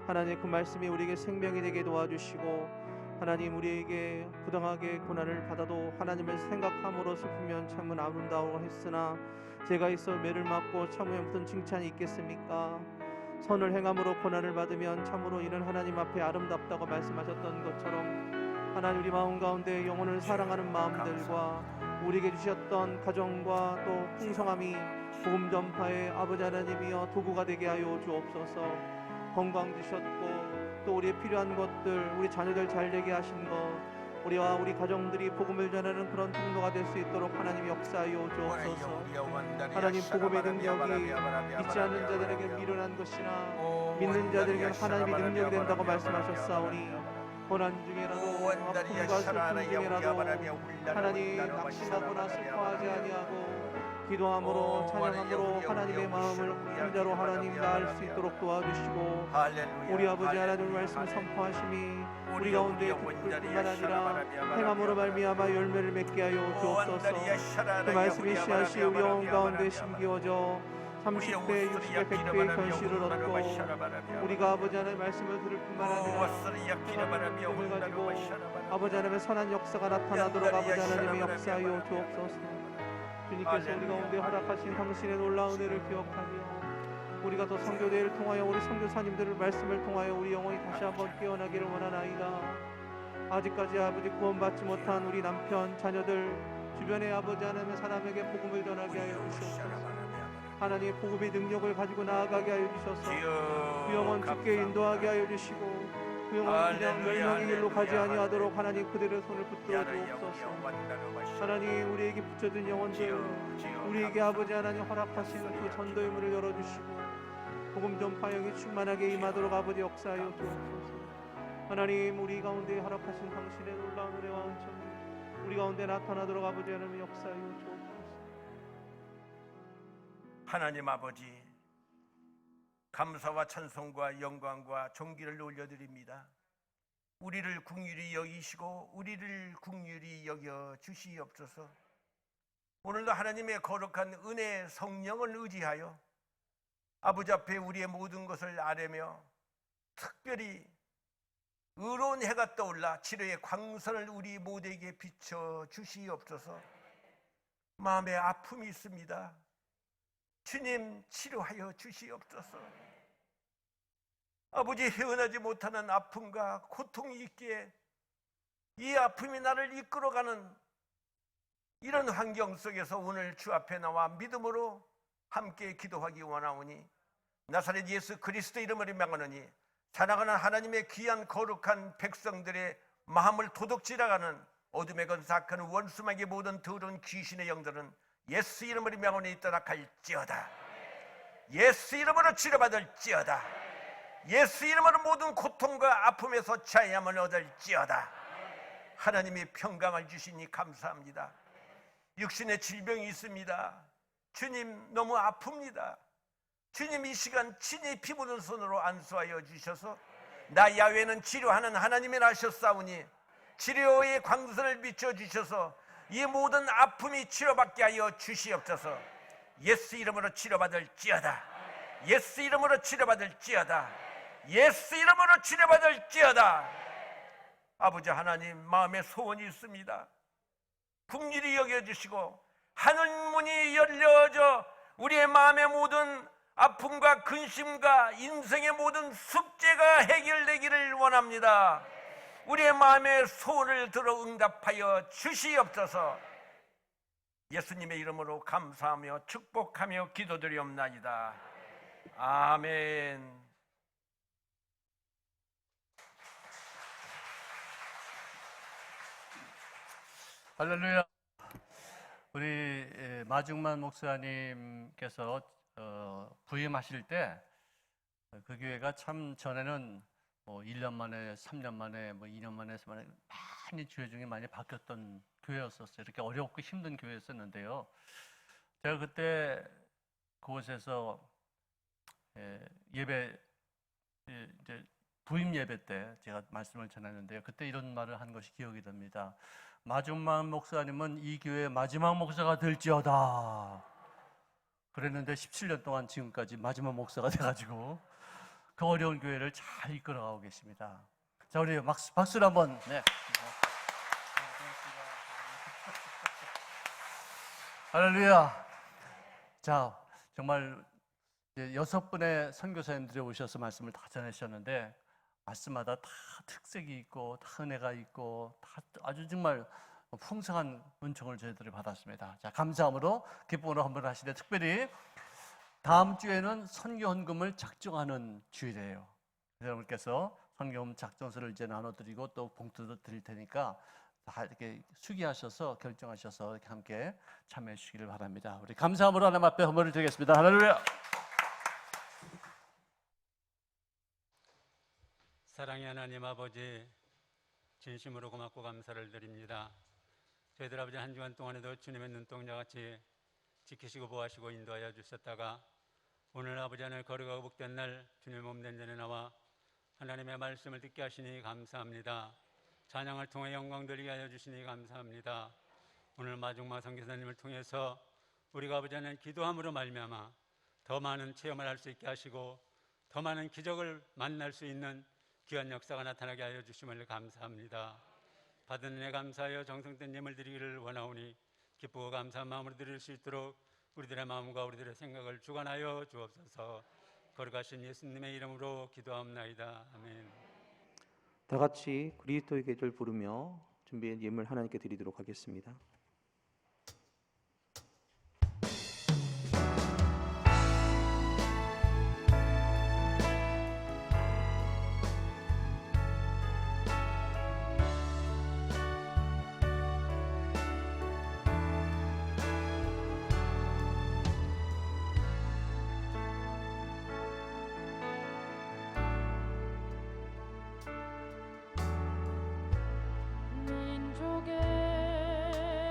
하나님 그 말씀이 우리에게 생명이 되게 도와주시고 하나님 우리에게 부당하게 고난을 받아도 하나님을 생각함으로 슬프면 참은 아름다워 했으나 제가 있어 매를 맞고 참으면 무슨 칭찬이 있겠습니까? 선을 행함으로 고난을 받으면 참으로 이는 하나님 앞에 아름답다고 말씀하셨던 것처럼 하나님 우리 마음 가운데 영혼을 사랑하는 마음들과 우리에게 주셨던 가정과 또 풍성함이 복음 전파의 아버지 하나님이여 도구가 되게 하여 주옵소서. 건강 주셨고 또 우리의 필요한 것들 우리 자녀들 잘 되게 하신 것 우리와 우리 가정들이 복음을 전하는 그런 통로가 될 수 있도록 하나님 역사하여 주옵소서. 하나님 복음의 능력이 믿지 않는 자들에게 미련한 것이나 믿는 자들에게는 하나님의 능력이 된다고 말씀하셨사오니 고난 중에라도 아픔과 슬픔 중에라도 하나님 낙심하거나 슬퍼하지 아니하고 기도함으로 찬양함으로 하나님의 마음을 혼자로 하나님 나을 수 있도록 도와주시고 우리 아버지 하나님의 말씀 선포하심이 우리 가운데 기쁨뿐만 아니라 행함으로 말미암아 열매를 맺게 하여 주옵소서. 그 말씀이 씨앗이 우리 영혼 가운데 심기어져 30배, 60배, 100배의 견실을 얻고 우리가 아버지 하나님의 말씀을 들을 뿐만 아니라 복음을 가지고 아버지 하나님의 선한 역사가 나타나도록 아버지 하나님의 역사하여 주옵소서. 주님께서 우리 가운데 허락하신 당신의 놀라운 은혜를 기억하며 우리가 더 선교대회를 통하여 우리 선교사님들의 말씀을 통하여 우리 영혼이 다시 한번 깨어나기를 원하나이다. 아직까지 아버지 구원받지 못한 우리 남편, 자녀들 주변의 아버지 하나님의 사람에게 복음을 전하게 하여 주시옵소서. 하나님의 복음의 능력을 가지고 나아가게 하여 주셔서 그 영혼 주께 인도하게 하여 주시고 그 영혼 그냥 멸망의 길로 가지 아니하도록 하나님 그들의 손을 붙들어 주옵소서. 하나님 우리에게 붙여진 영혼들 우리에게 아버지 하나님 허락하시는 그 전도의 문을 열어주시고 복음 전파형이 충만하게 임하도록 아버지 역사하여 주옵소서. 하나님 우리 가운데 허락하신 당신의 놀라운 은혜와 은총이 우리 가운데 나타나도록 아버지 하나님 역사하여 주옵소서. 하나님 아버지 감사와 찬송과 영광과 존귀를 올려드립니다. 우리를 긍휼히 여기시고 우리를 긍휼히 여겨 주시옵소서. 오늘도 하나님의 거룩한 은혜 성령을 의지하여 아버지 앞에 우리의 모든 것을 아뢰며 특별히 의로운 해가 떠올라 치료의 광선을 우리 모두에게 비춰 주시옵소서. 마음에 아픔이 있습니다. 주님 치료하여 주시옵소서. 아버지, 헤어나지 못하는 아픔과 고통이 있기에 이 아픔이 나를 이끌어가는 이런 환경 속에서 오늘 주 앞에 나와 믿음으로 함께 기도하기 원하오니 나사렛 예수 그리스도 이름으로 명하노니 사랑하는 하나님의 귀한 거룩한 백성들의 마음을 도둑질하가는 어둠의 건사악한 원수막의 모든 더러운 귀신의 영들은 예수 이름으로 명하노니 떠나갈지어다. 예수 이름으로 치료받을지어다. 예수 이름으로 모든 고통과 아픔에서 자유함을 얻을지어다. 하나님이 평강을 주시니 감사합니다. 육신의 질병이 있습니다. 주님 너무 아픕니다. 주님 이 시간 친히 피 묻은 손으로 안수하여 주셔서 나 야훼는 치료하는 하나님이라 하셨사오니 치료의 광선을 비춰주셔서 이 모든 아픔이 치료받게 하여 주시옵소서. 예수 이름으로 치료받을지어다. 예수 이름으로 치료받을지어다. 예수 이름으로 치료받을지어다. 아버지 하나님, 마음에 소원이 있습니다. 긍휼히 여겨주시고 하늘문이 열려져 우리의 마음의 모든 아픔과 근심과 인생의 모든 숙제가 해결되기를 원합니다. 우리의 마음의 소원을 들어 응답하여 주시옵소서. 예수님의 이름으로 감사하며 축복하며 기도드리옵나이다. 아멘. 할렐루야. 우리 마중만 목사님께서 부임하실 때 그 교회가 참 전에는 뭐 1년 만에, 3년 만에, 뭐 2년 만에, 많이 주회 중에 많이 바뀌었던 교회였었어요. 이렇게 어렵고 힘든 교회였었는데요. 제가 그때 그곳에서 예배, 이제 부임 예배 때 제가 말씀을 전했는데요. 그때 이런 말을 한 것이 기억이 됩니다. 마중만 목사님은 이 교회의 마지막 목사가 될지어다. 그랬는데 17년 동안 지금까지 마지막 목사가 돼가지고 그 어려운 교회를 잘 이끌어가고 계십니다. 자, 우리 박수를 한번. 네. 할렐루야. 자, 정말 6분의 선교사님들이 오셔서 말씀을 다 전하셨는데 말씀마다 다 특색이 있고 다 은혜가 있고 다 아주 정말 풍성한 은총을 저희들이 받았습니다. 자, 감사함으로 기쁨으로 한번 하시되 특별히 다음 주에는 선교헌금을 작정하는 주일이에요. 여러분께서 선교헌금 작정서를 이제 나눠드리고 또 봉투도 드릴 테니까 다 이렇게 수기하셔서 결정하셔서 이렇게 함께 참여해 주시기를 바랍니다. 우리 감사함으로 하나님 앞에 헌물을 드리겠습니다. 할렐루야. 사랑의 하나님 아버지, 진심으로 고맙고 감사를 드립니다. 저희들 아버지 한 주간 동안에도 주님의 눈동자같이 지키시고 보호하시고 인도하여 주셨다가 오늘 아버지 하늘 거리가 복된 날 주님의 몸된 전에 나와 하나님의 말씀을 듣게 하시니 감사합니다. 찬양을 통해 영광 돌리게 하여 주시니 감사합니다. 오늘 마중마 선교사님을 통해서 우리가 아버지 하늘 기도함으로 말미암아 더 많은 체험을 할 수 있게 하시고 더 많은 기적을 만날 수 있는 귀한 역사가 나타나게 하여 주심을 감사합니다. 받은 은혜 감사하여 정성된 예물 드리기를 원하오니 기쁘고 감사한 마음으로 드릴 수 있도록 우리들의 마음과 우리들의 생각을 주관하여 주옵소서. 거룩하신 예수님의 이름으로 기도하옵나이다. 아멘. 다 같이 그리스도의 계절 부르며 준비한 예물 하나님께 드리도록 하겠습니다. 민족의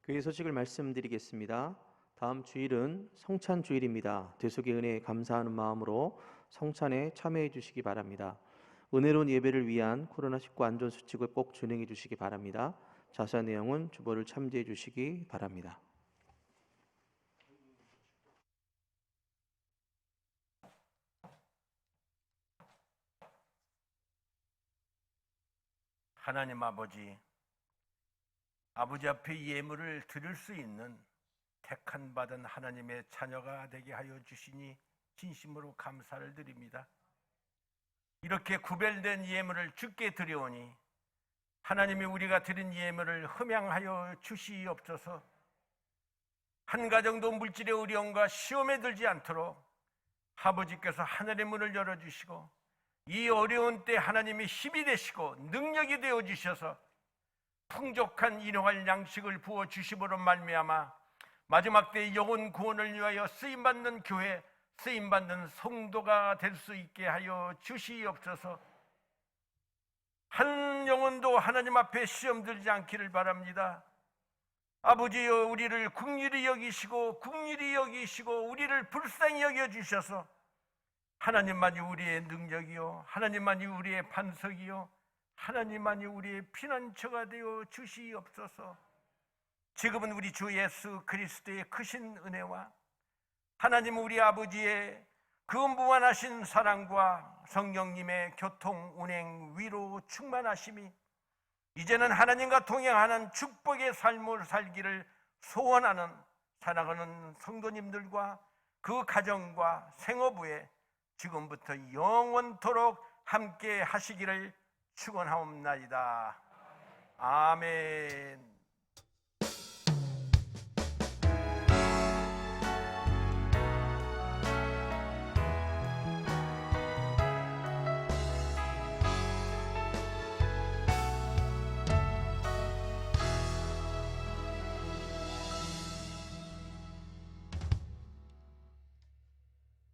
교회 소식을 말씀드리겠습니다. 다음 주일은 성찬 주일입니다. 대속의 은혜에 감사하는 마음으로 성찬에 참여해 주시기 바랍니다. 은혜로운 예배를 위한 코로나19 안전수칙을 꼭 준행해 주시기 바랍니다. 자세한 내용은 주보를 참조해 주시기 바랍니다. 하나님 아버지 앞에 예물을 드릴 수 있는 택한 받은 하나님의 자녀가 되게 하여 주시니 진심으로 감사를 드립니다. 이렇게 구별된 예물을 주께 드려오니 하나님이 우리가 드린 예물을 흠양하여 주시옵소서. 한 가정도 물질의 어려움과 시험에 들지 않도록 아버지께서 하늘의 문을 열어주시고 이 어려운 때 하나님이 힘이 되시고 능력이 되어주셔서 풍족한 일용할 양식을 부어주심으로 말미암아 마지막 때 영혼 구원을 위하여 쓰임받는 교회, 쓰임받는 성도가 될 수 있게 하여 주시옵소서. 한 영혼도 하나님 앞에 시험 들지 않기를 바랍니다. 아버지여, 우리를 긍휼히 여기시고 우리를 불쌍히 여겨주셔서 하나님만이 우리의 능력이요, 하나님만이 우리의 반석이요, 하나님만이 우리의 피난처가 되어 주시옵소서. 지금은 우리 주 예수 그리스도의 크신 은혜와 하나님 우리 아버지의 그 무한하신 사랑과 성령님의 교통, 운행, 위로 충만하심이 이제는 하나님과 동행하는 축복의 삶을 살기를 소원하는 사랑하는 성도님들과 그 가정과 생업부에 지금부터 영원토록 함께 하시기를 축원하옵나이다. 아멘.